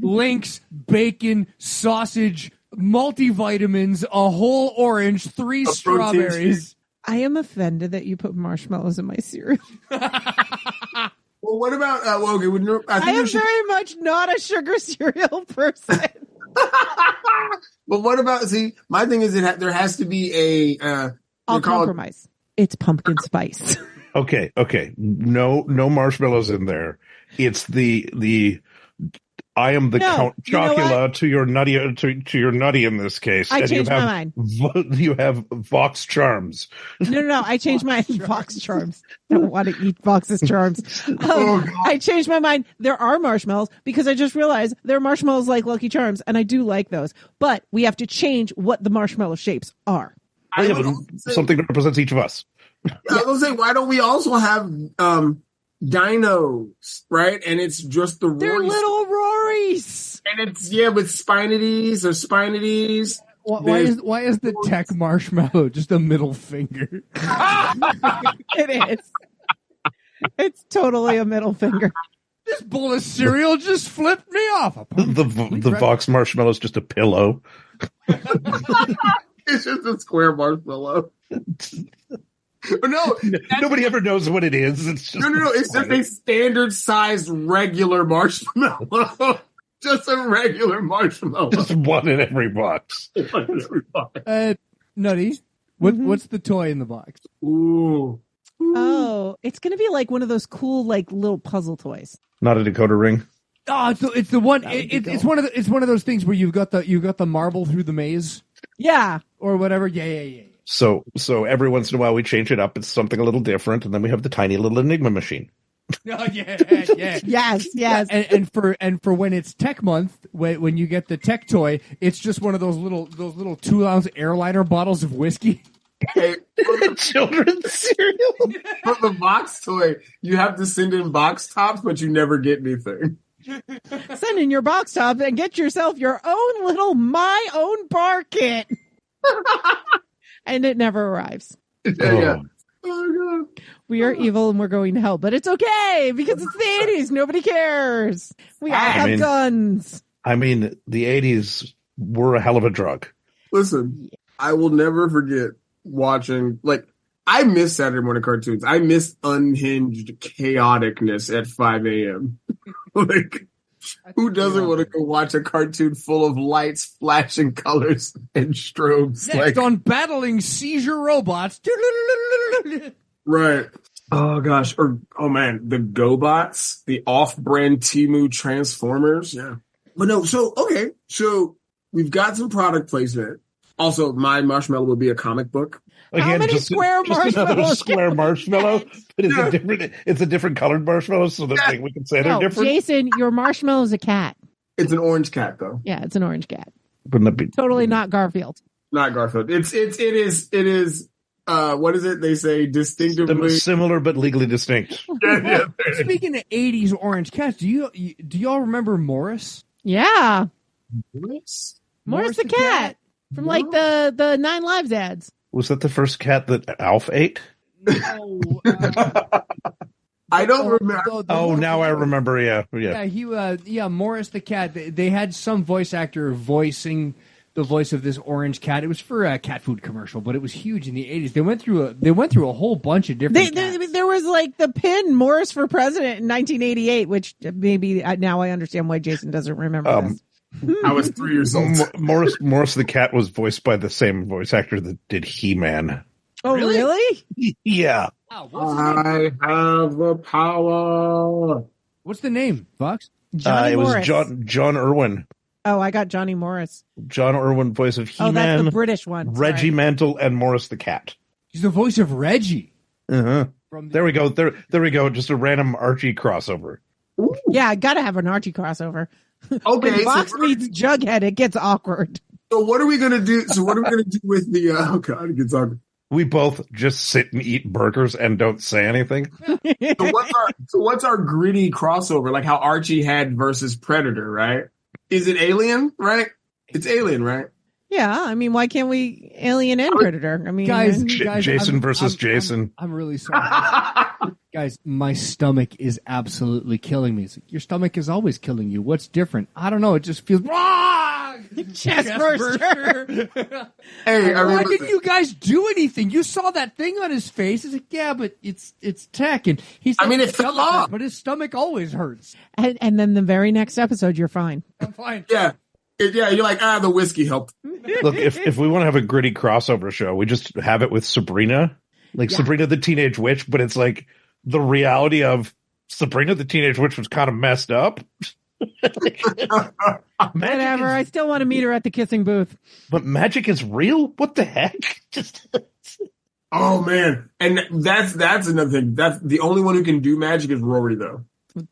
links, bacon, sausage, multivitamins, a whole orange, 3 strawberries. I am offended that you put marshmallows in my cereal. Well, what about okay? I am very much not a sugar cereal person. But what about? See, my thing is there has to be a. I'll compromise. It's pumpkin spice. Okay. No marshmallows in there. It's the. I am the Count Chocula to your nutty to your nutty in this case. I changed my mind. You have Vox Charms. No. I changed my Vox Charms. I don't want to eat Vox's Charms. I changed my mind. There are marshmallows because I just realized there are marshmallows like Lucky Charms, and I do like those. But we have to change what the marshmallow shapes are. Something that represents each of us. I was going to say, why don't we also have dinos, right? And it's just the They're Rory's. little Rorys. And it's, with Spinities or Spinities. Why is the tech marshmallow just a middle finger? It is. It's totally a middle finger. This bowl of cereal just flipped me off. The Vox marshmallow is just a pillow. It's just a square marshmallow. No, nobody ever knows what it is. It's just no. It's just a standard-sized regular marshmallow. Just a regular marshmallow. Just one in every box. Nutty, what's the toy in the box? Ooh. Oh, it's gonna be like one of those cool, like little puzzle toys. Not a decoder ring. Oh, it's the one. It's one of those things where you've got the marble through the maze. Yeah, or whatever. Yeah. So every once in a while we change it up. It's something a little different, and then we have the tiny little Enigma machine. Oh, yeah. Yes. And for when it's Tech Month, when you get the tech toy, it's just one of those little 2-ounce airliner bottles of whiskey. Hey, children's cereal. For the box toy, you have to send in box tops, but you never get anything. Send in your box top and get yourself your own little My Own Bar kit. And it never arrives. Yeah. Oh, God. We are evil and we're going to hell, but it's okay because it's the 80s. Nobody cares. We all have guns. I mean, the 80s were a hell of a drug. Listen, I will never forget watching, I miss Saturday morning cartoons. I miss unhinged chaoticness at 5 a.m. Who doesn't want to go watch a cartoon full of lights, flashing colors, and strobes? Next on Battling Seizure Robots. Right. Oh, gosh. Oh, man. The GoBots, the off-brand Temu Transformers. Yeah. But no, okay. So we've got some product placement. Also, my marshmallow will be a comic book. Again, how many square marshmallows? Another square marshmallow. But it's a different colored marshmallow, so that we can say they're different. Jason, your marshmallow is a cat. It's an orange cat, though. Yeah, it's an orange cat. Wouldn't that be Totally not Garfield. Not Garfield. It is. What is it? They say distinctively Similar but legally distinct. Yeah. Speaking of 80s orange cats, do y'all remember Morris? Yeah. Morris? Morris the cat. From like the 9 Lives ads. Was that the first cat that Alf ate? No. I don't remember. Now I remember. Yeah. Morris the cat. They had some voice actor voicing the voice of this orange cat. It was for a cat food commercial, but it was huge in the 80s. They went through a whole bunch of different cats. There was like the pin Morris for president in 1988, which maybe now I understand why Jason doesn't remember this. I was 3 years old. Morris the cat was voiced by the same voice actor that did He-Man. Oh, really? Yeah. Wow, I have the power. what's the name, Fox? Johnny It was Morris. John Irwin. Oh, I got Johnny Morris. John Irwin, voice of He-Man. Oh, that's the British one. Reggie Sorry. Mantle and Morris the cat. He's the voice of Reggie. Uh-huh. From the- There we go. There we go. Just a random Archie crossover. Yeah, I gotta have an Archie crossover. Okay, When Fox meets Jughead, it gets awkward. so what are we gonna do? So what are we gonna do with the? Oh God, it gets awkward. We both just sit and eat burgers and don't say anything. So what's our gritty crossover? Like how Archie had versus Predator, right? Is it Alien? Right? It's Alien, right? Yeah, I mean, why can't we Alien and Predator? I mean, Guys, Jason versus Jason. I'm really sorry. Guys, my stomach is absolutely killing me. It's like, your stomach is always killing you. What's different? I don't know. It just feels wrong. chest burster. Hey, I Why mean, didn't you guys do anything? You saw that thing on his face. It's like, yeah, but it's tech, and he's. I mean, it fell off. but his stomach always hurts. and then the very next episode, you're fine. I'm fine. yeah. You're like, the whiskey helped. Look, if we want to have a gritty crossover show, we just have it with Sabrina, like Sabrina the Teenage Witch, but it's like the reality of Sabrina the Teenage Witch was kind of messed up. Whatever. I still want to meet her at the kissing booth. But magic is real? What the heck? Oh man, and that's another thing. That's the only one who can do magic is Rory, though.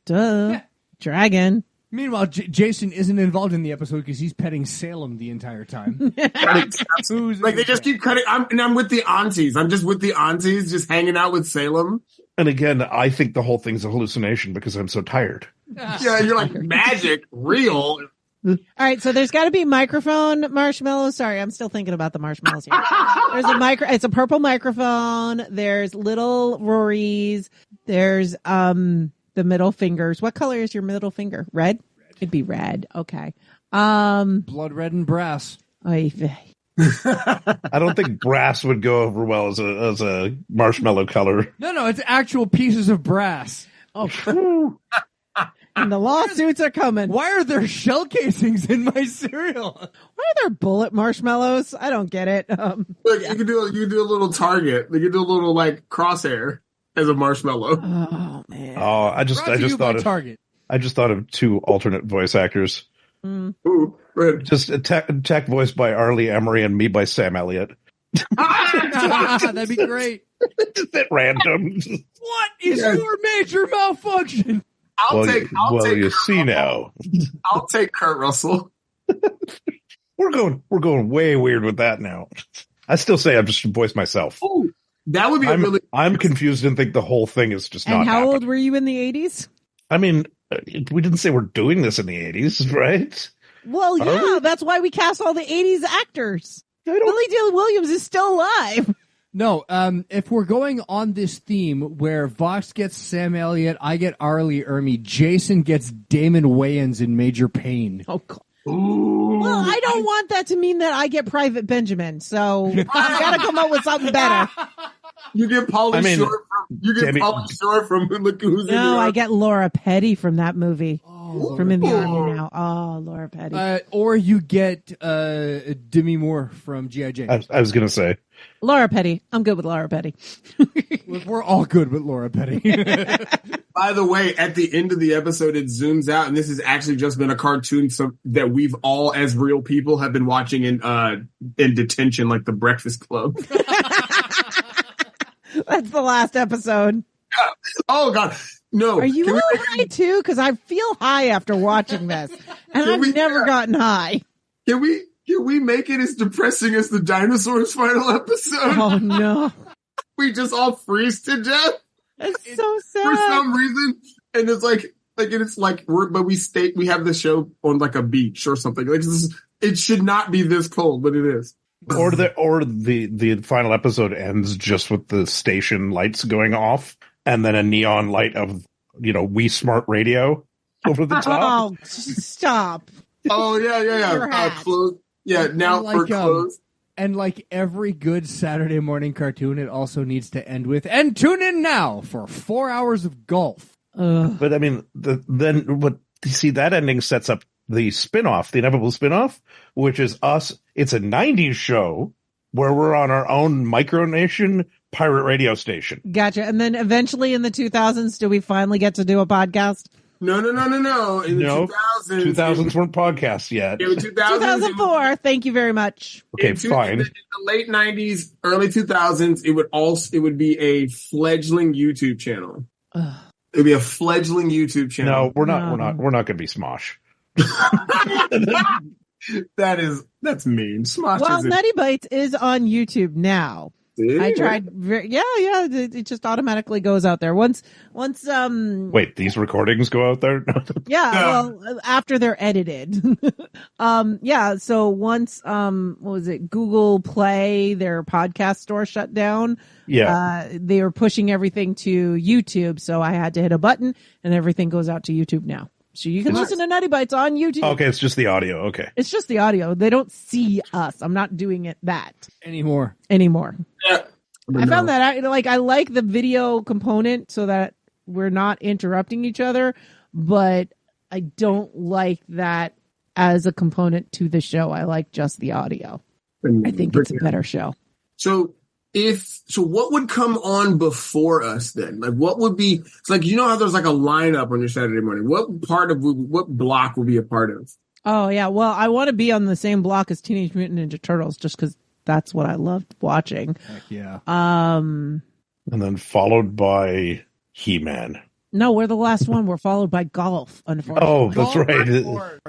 Duh. Yeah. Dragon. Meanwhile, Jason isn't involved in the episode because he's petting Salem the entire time. Like they just keep cutting. I'm with the aunties. I'm just with the aunties, just hanging out with Salem. And again, I think the whole thing's a hallucination because I'm so tired. Yeah, you're like magic, real. All right, so there's got to be microphone marshmallows. Sorry, I'm still thinking about the marshmallows here. There's it's a purple microphone. There's little Rorys. There's the middle fingers. What color is your middle finger? Red? It'd be red. Okay. Blood red and brass. I don't think brass would go over well as a marshmallow color. No, it's actual pieces of brass. Oh, and the lawsuits are coming. Why are there shell casings in my cereal? Why are there bullet marshmallows? I don't get it. Look, you can do a little target. You can do a little like crosshair as a marshmallow. Oh man. Oh, I just thought of Target. I just thought of two alternate voice actors. Ooh, red. Just tech voiced by Arlie Emery and me by Sam Elliott. That'd be great. Just at random. What is your major malfunction? I'll take you Kurt see Russell. now. I'll take Kurt Russell. We're going way weird with that now. I still say I'm just voice myself. Ooh, that would be I'm confused and think the whole thing is just And not how happening. old were you in the 80s? I mean, we didn't say we're doing this in the 80s, right? Well, Are yeah, we? that's why we cast all the 80s actors. I don't- Billy Dale Williams is still alive. No, if we're going on this theme where Vox gets Sam Elliott, I get Arlie Ermy, Jason gets Damon Wayans in Major Pain. Oh, God. Ooh. Well, I don't want that to mean that I get Private Benjamin, so I've got to come up with something better. You get Pauly Shore from Look Who's in No, the I Army. get Laura Petty from that movie. Oh, From In the Army Now. Oh, Laura Petty. or you get Demi Moore from G.I. Jane. I was going to say. Laura Petty. I'm good with Laura Petty. Look, we're all good with Laura Petty. By the way, at the end of the episode, it zooms out, and this has actually just been a cartoon that we've all, as real people, have been watching in detention, like The Breakfast Club. That's the last episode. Oh God, no! Are you Can we all make- high too? Because I feel high after watching this, and Can I've we- never gotten high. Can we Can we make it as depressing as the dinosaurs' final episode? Oh no, We just all freeze to death it's so sad. for some reason, and it's but we have the show on like a beach or something. Like it should not be this cold, but it is. Or the final episode ends just with the station lights going off and then a neon light of, We Smart Radio over the top. Oh, stop. Oh yeah. Your hat. Clothes. Yeah, now for clothes. And like every good Saturday morning cartoon, it also needs to end with, and tune in now for 4 hours of golf. But I mean, that ending sets up the spinoff, the inevitable spinoff, which is us. It's a 90s show where we're on our own micronation pirate radio station. Gotcha. And then eventually in the 2000s, do we finally get to do a podcast? No. In the 2000s weren't podcasts yet. In 2004. Thank you very much. Okay, fine. In the late 90s, early 2000s, it would be a fledgling YouTube channel. It would be a fledgling YouTube channel. No, we're not going to be Smosh. That's mean. Smosh Well, Nutty Bites is on YouTube now. I tried. It just automatically goes out there once. Wait, these recordings go out there? Well, after they're edited. So once, what was it? Google Play, their podcast store shut down. Yeah. They were pushing everything to YouTube. So I had to hit a button and everything goes out to YouTube now. So you can listen to Nutty Bites on YouTube. Okay, it's just the audio. Okay. It's just the audio. They don't see us. I'm not doing it anymore. Yeah. I found that I like the video component so that we're not interrupting each other, but I don't like that as a component to the show. I like just the audio. I think it's a better show. So what would come on before us then? Like what would be, it's like, how there's like a lineup on your Saturday morning. What block would be a part of? Oh yeah. Well, I want to be on the same block as Teenage Mutant Ninja Turtles just because that's what I loved watching. Heck yeah. And then followed by He-Man. No, we're the last one. We're followed by golf, unfortunately. Oh, that's right.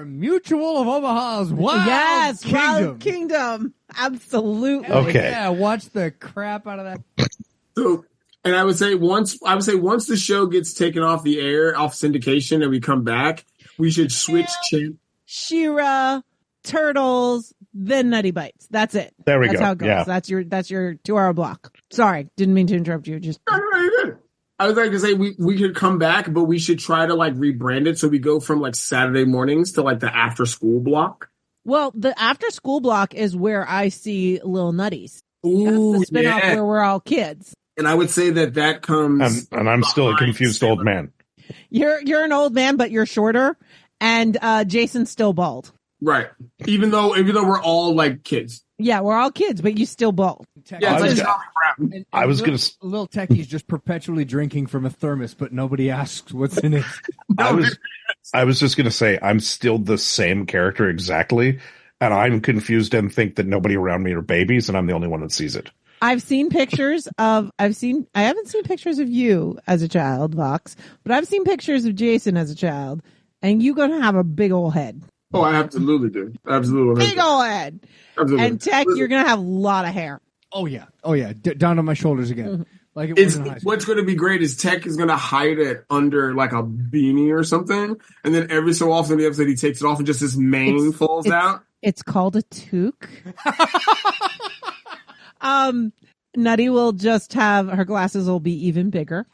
Mutual of Omaha's Wild Wild Kingdom. Absolutely. Okay. Yeah, watch the crap out of that. So, and I would say once the show gets taken off the air, off syndication, and we come back, we should switch to She-Ra, Turtles, then Nutty Bites. That's it. There we go. That's how it goes. Yeah. That's your 2-hour block. Sorry, didn't mean to interrupt you. Just No, you're good. I was like to say we could come back, but we should try to like rebrand it so we go from like Saturday mornings to like the after school block. Well, the after school block is where I see Lil Nutties. Ooh, That's the spinoff yeah. where we're all kids. And I would say that comes. And I'm still a confused old man. You're an old man, but you're shorter, and Jason's still bald. Right. Even though we're all like kids. Yeah, we're all kids, but you still bald. Yeah, it's like Charlie Brown. And I was little, gonna little Techie's just perpetually drinking from a thermos, but nobody asks what's in it. I was just going to say, I'm still the same character exactly, and I'm confused and think that nobody around me are babies, and I'm the only one that sees it. I haven't seen pictures of you as a child, Vox, but I've seen pictures of Jason as a child, and you're going to have a big old head. Oh, I absolutely do. Absolutely. Big old head. Absolutely. And Tech, you're going to have a lot of hair. Oh yeah. Down on my shoulders again. Mm-hmm. Like it was in high school. What's going to be great is Tech is going to hide it under like a beanie or something, and then every so often in the episode he takes it off and just his mane falls out. It's called a toque. Nutty will just have her glasses will be even bigger.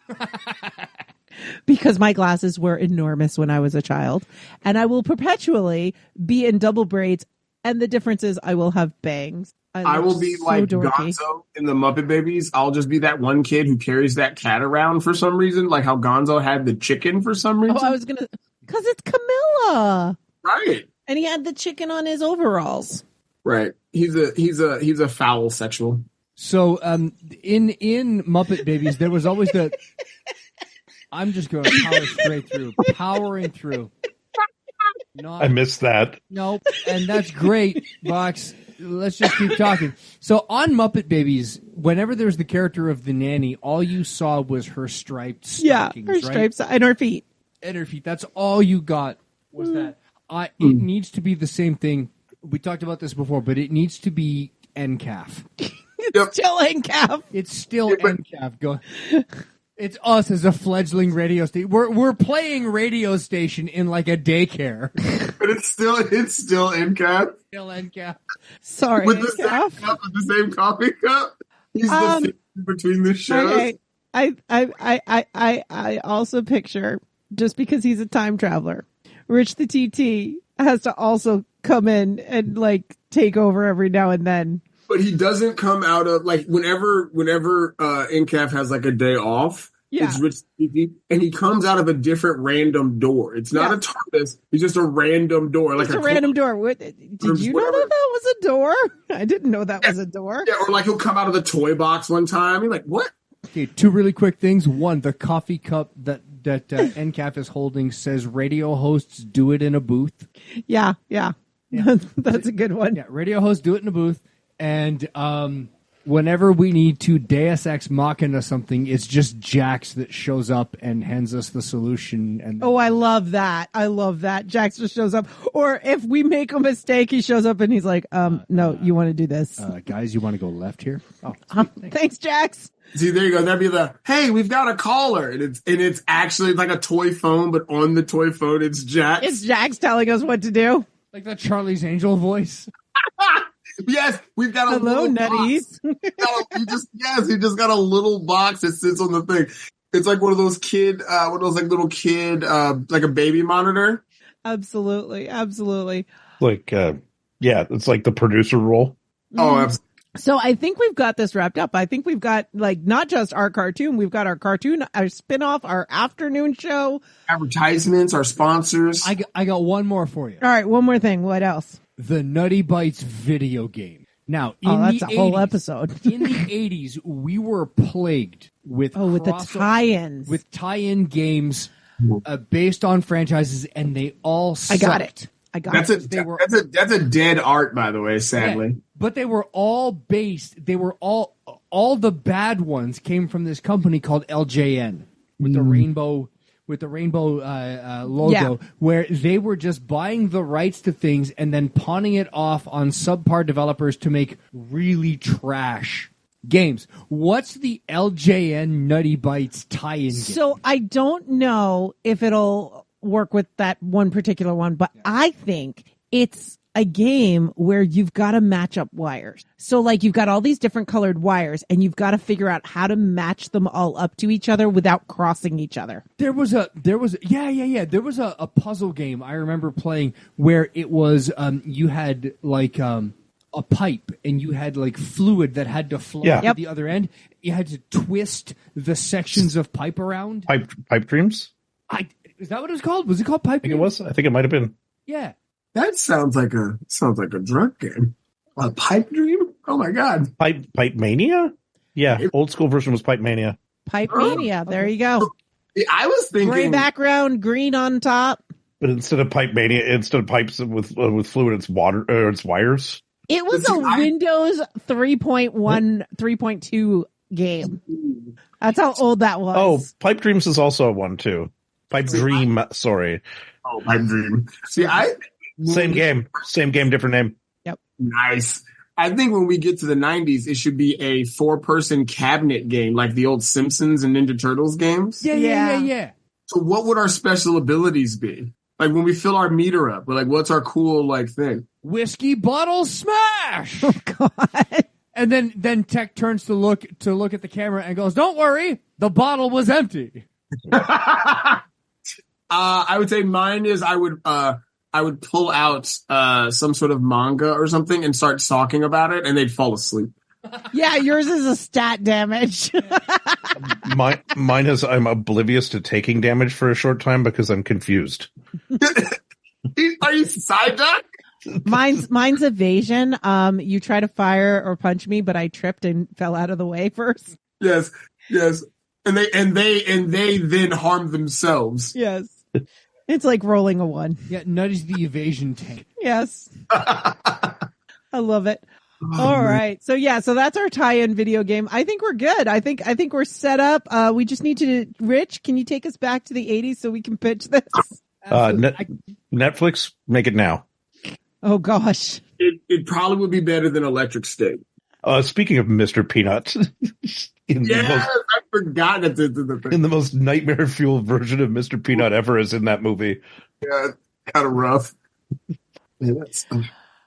Because my glasses were enormous when I was a child. And I will perpetually be in double braids. And the difference is I will have bangs. I will be like Gonzo in the Muppet Babies. I'll just be that one kid who carries that cat around for some reason, like how Gonzo had the chicken for some reason. Oh, I was going to, because it's Camilla. Right. And he had the chicken on his overalls. Right. He's a foul sexual. So in Muppet Babies, there was always the... I'm just going to powering through. I missed that. Nope, and that's great, Vox. Let's just keep talking. So on Muppet Babies, whenever there's the character of the nanny, all you saw was her striped stockings, her stripes and her feet. And her feet. That's all you got was that. It needs to be the same thing We talked about this before, but it needs to be NCAF. It's still NCAF. It's still NCAF. Go. It's us as a fledgling radio station. We're playing radio station in like a daycare. But it's still NCAF. Still NCAF. Sorry, With the NCAF. same cup, with the same coffee cup. He's the fixer between the shows. Okay. I also picture, just because he's a time traveler, Rich the TT has to also come in and like take over every now and then. But he doesn't come out of like whenever NCAF has like a day off. Yeah. It's Rich TV, and he comes out of a different random door. It's not a TARDIS. It's just a random door. Like It's a random door. Did you know that was a door? I didn't know that was a door. Yeah, or like he'll come out of the toy box one time. You're like, what? Okay, two really quick things. One, the coffee cup that NCAF is holding says radio hosts do it in a booth. Yeah. That's a good one. Yeah, radio hosts do it in a booth. And whenever we need to Deus Ex Machina something, it's just Jax that shows up and hands us the solution. And Oh, I love that. Jax just shows up. Or if we make a mistake, he shows up and he's like, no, you want to do this. guys, you want to go left here? Oh, thanks, Jax. See, there you go. That'd be the, hey, we've got a caller. And it's actually like a toy phone, but on the toy phone, it's Jax. It's Jax telling us what to do. like the Charlie's Angel voice. Yes, we've got a Hello, little nutties. He just got a little box that sits on the thing. It's like one of those little kid, like a baby monitor. Absolutely. Like, it's like the producer role. Oh, absolutely. So I think we've got this wrapped up. I think we've got like not just our cartoon, we've got our cartoon, our spinoff, our afternoon show, Advertisements, our sponsors. I got one more for you. All right, one more thing. What else? The Nutty Bites video game. Now, That's a whole episode. in the 80s, we were plagued with with the tie-ins. with tie-in games based on franchises, and they all sucked. I got it. That's a dead art, by the way, sadly. Yeah, but they were all based. They were all the bad ones came from this company called LJN with the rainbow logo, where they were just buying the rights to things and then pawning it off on subpar developers to make really trash games. What's the LJN Nutty Bites tie-in game? So I don't know if it'll work with that one particular one, but I think it's a game where you've got to match up wires. So like you've got all these different colored wires and you've got to figure out how to match them all up to each other without crossing each other. There was a puzzle game I remember playing where it was you had like a pipe and you had like fluid that had to flow to the other end. You had to twist the sections of pipe around. Pipe dreams? Is that what it was called? Was it called pipe? I think it was. I think it might have been. Yeah. That sounds like a drug game. A pipe dream? Oh my god. Pipe Mania? Yeah, old school version was Pipe Mania. Pipe Mania. There you go. I was thinking Gray background, green on top. But instead of Pipe Mania, instead of pipes with fluid, it's water. It's wires. It was a Windows 3.1, 3.2 game. That's how old that was. Oh, Pipe Dreams is also one too. Pipe Dream. Sorry. Oh, Pipe Dream. See, Same game, different name. Yep. Nice. I think when we get to the 90s, it should be a 4-person cabinet game like the old Simpsons and Ninja Turtles games. Yeah. So what would our special abilities be? Like when we fill our meter up, we're like, what's our cool like thing? Whiskey bottle smash. Oh God. And then Tech turns to look at the camera and goes, "Don't worry, the bottle was empty." I would say mine is I would pull out some sort of manga or something and start talking about it, and they'd fall asleep. Yeah, yours is a stat damage. Mine is I'm oblivious to taking damage for a short time because I'm confused. Are you Psyduck? Mine's evasion. You try to fire or punch me, but I tripped and fell out of the way first. Yes. And they then harm themselves. Yes. It's like rolling a 1. Yeah, Nutty's the evasion tank. Yes. I love it. All right. So that's our tie-in video game. I think we're good. I think we're set up. We just need to, Rich, can you take us back to the 80s so we can pitch this? Netflix, make it now. Oh gosh. It probably would be better than Electric State. Speaking of Mr. Peanut, I forgot that in the most nightmare fueled version of Mr. Peanut ever is in that movie. Yeah, kind of rough. Yeah,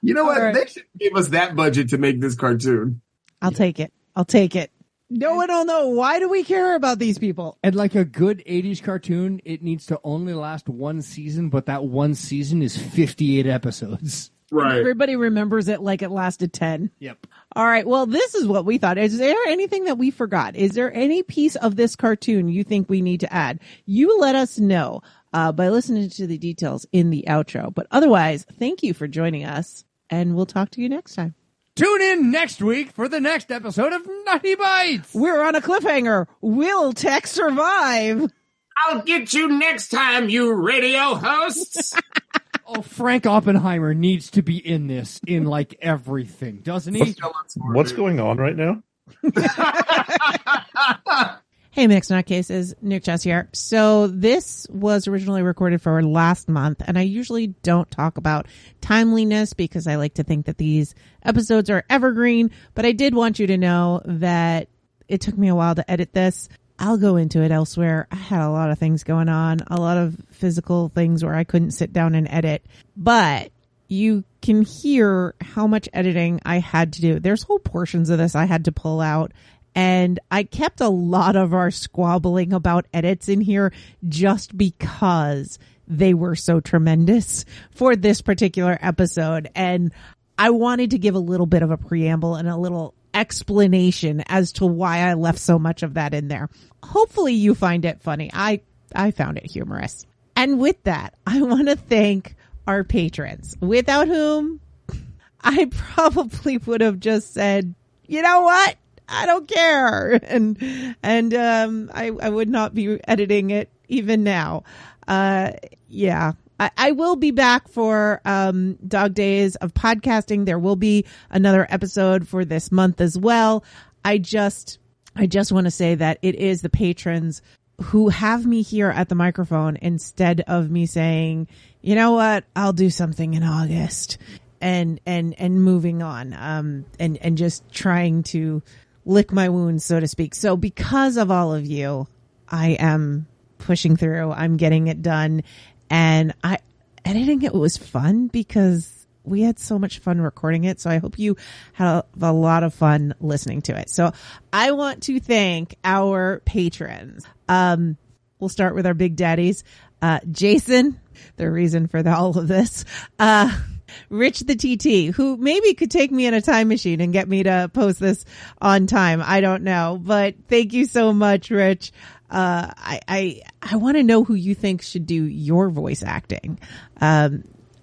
you know what? Right. They should give us that budget to make this cartoon. I'll take it. No one will know. Why do we care about these people? And like a good 80s cartoon, it needs to only last one season, but that one season is 58 episodes. Right. Everybody remembers it like it lasted 10. Yep. All right. Well, this is what we thought. Is there anything that we forgot? Is there any piece of this cartoon you think we need to add? You let us know by listening to the details in the outro. But otherwise, thank you for joining us, and we'll talk to you next time. Tune in next week for the next episode of Nutty Bites. We're on a cliffhanger. Will Tech survive? I'll get you next time, you radio hosts. Oh, Frank Oppenheimer needs to be in this in like everything, doesn't he? What's going on right now? Hey, Mixed Nutcases, Nick Chess here. So this was originally recorded for last month, and I usually don't talk about timeliness because I like to think that these episodes are evergreen, but I did want you to know that it took me a while to edit this. I'll go into it elsewhere. I had a lot of things going on, a lot of physical things where I couldn't sit down and edit, but you can hear how much editing I had to do. There's whole portions of this I had to pull out. And I kept a lot of our squabbling about edits in here just because they were so tremendous for this particular episode. And I wanted to give a little bit of a preamble and a little explanation as to why I left so much of that in there. Hopefully you find it funny. I found it humorous. And with that, I want to thank our patrons, without whom I probably would have just said, you know what? I don't care. And I would not be editing it even now. Yeah, I will be back for Dog Days of Podcasting. There will be another episode for this month as well. I just want to say that it is the patrons who have me here at the microphone instead of me saying, you know what, I'll do something in August and moving on, and just trying to lick my wounds, so to speak. So because of all of you, I am pushing through. I'm getting it done. And editing it was fun because we had so much fun recording it. So I hope you have a lot of fun listening to it. So I want to thank our patrons. We'll start with our big daddies. Jason, the reason for all of this. Rich the TT, who maybe could take me in a time machine and get me to post this on time. I don't know, but thank you so much, Rich. I want to know who you think should do your voice acting.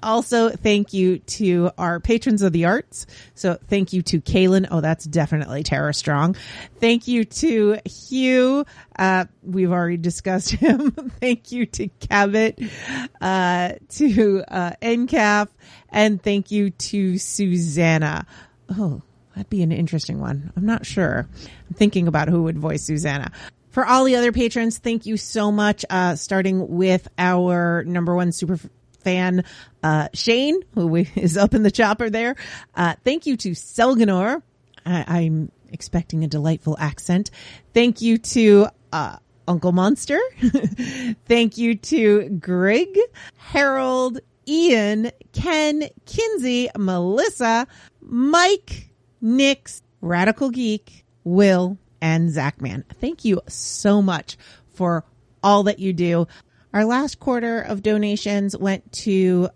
Also, thank you to our patrons of the arts. So thank you to Kaylin. Oh, that's definitely Tara Strong. Thank you to Hugh. We've already discussed him. Thank you to Cabot, to NCAF, and thank you to Susanna. Oh, that'd be an interesting one. I'm not sure. I'm thinking about who would voice Susanna. For all the other patrons, thank you so much. Starting with our number one super fan, Shane, who is up in the chopper there. Thank you to Selganor. I'm expecting a delightful accent. Thank you to Uncle Monster. Thank you to Greg, Harold, Ian, Ken, Kinsey, Melissa, Mike, Nix, Radical Geek, Will, and Zachman. Thank you so much for all that you do. Our last quarter of donations went to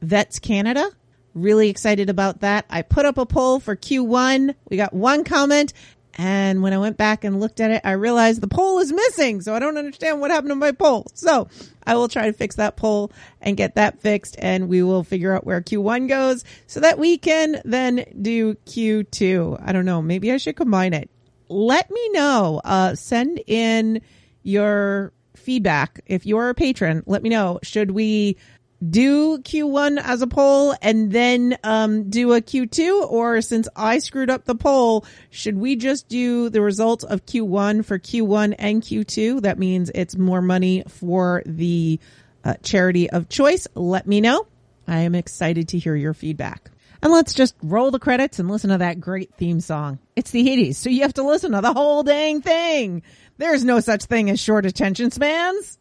Vets Canada. Really excited about that. I put up a poll for Q1. We got one comment. And when I went back and looked at it, I realized the poll is missing. So I don't understand what happened to my poll. So I will try to fix that poll and get that fixed. And we will figure out where Q1 goes so that we can then do Q2. I don't know. Maybe I should combine it. Let me know. Send in your feedback. If you're a patron, let me know. Should we do Q1 as a poll and then do a Q2? Or since I screwed up the poll, should we just do the results of Q1 for Q1 and Q2? That means it's more money for the charity of choice. Let me know. I am excited to hear your feedback. And let's just roll the credits and listen to that great theme song. It's the 80s, so you have to listen to the whole dang thing. There's no such thing as short attention spans.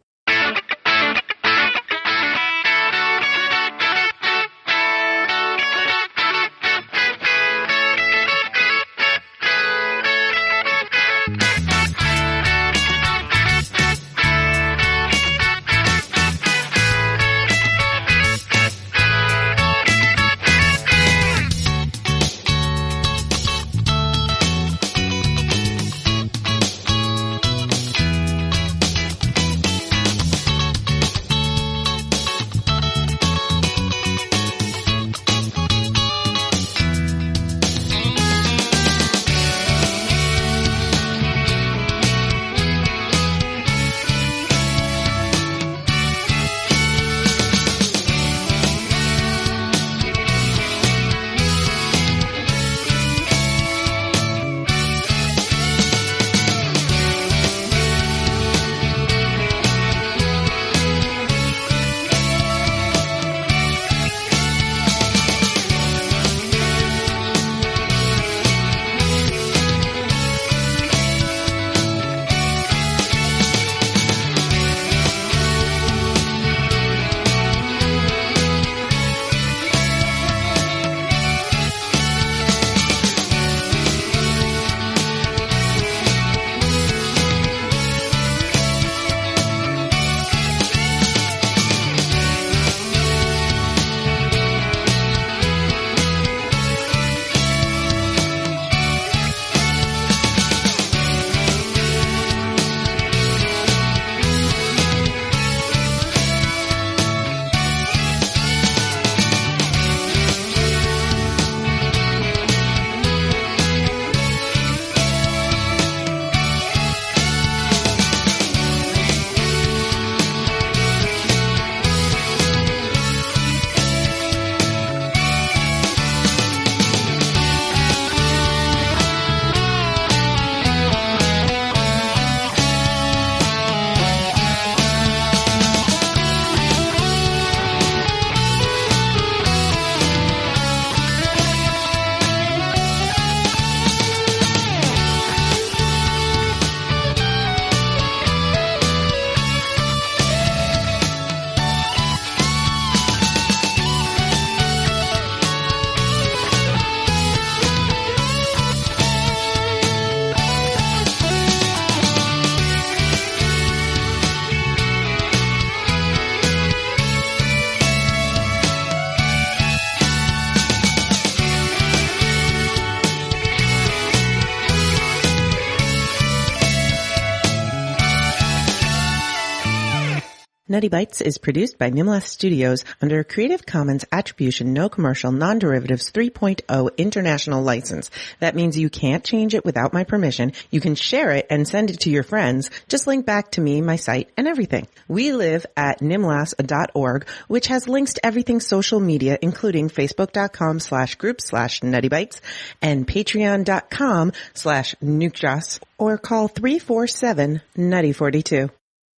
Nutty Bites is produced by Nimlas Studios under a Creative Commons Attribution No Commercial Non-Derivatives 3.0 International License. That means you can't change it without my permission. You can share it and send it to your friends. Just link back to me, my site, and everything. We live at nimlas.org, which has links to everything social media, including facebook.com/group/nuttybites and patreon.com/nukejoss, or call 347-NUTTY42.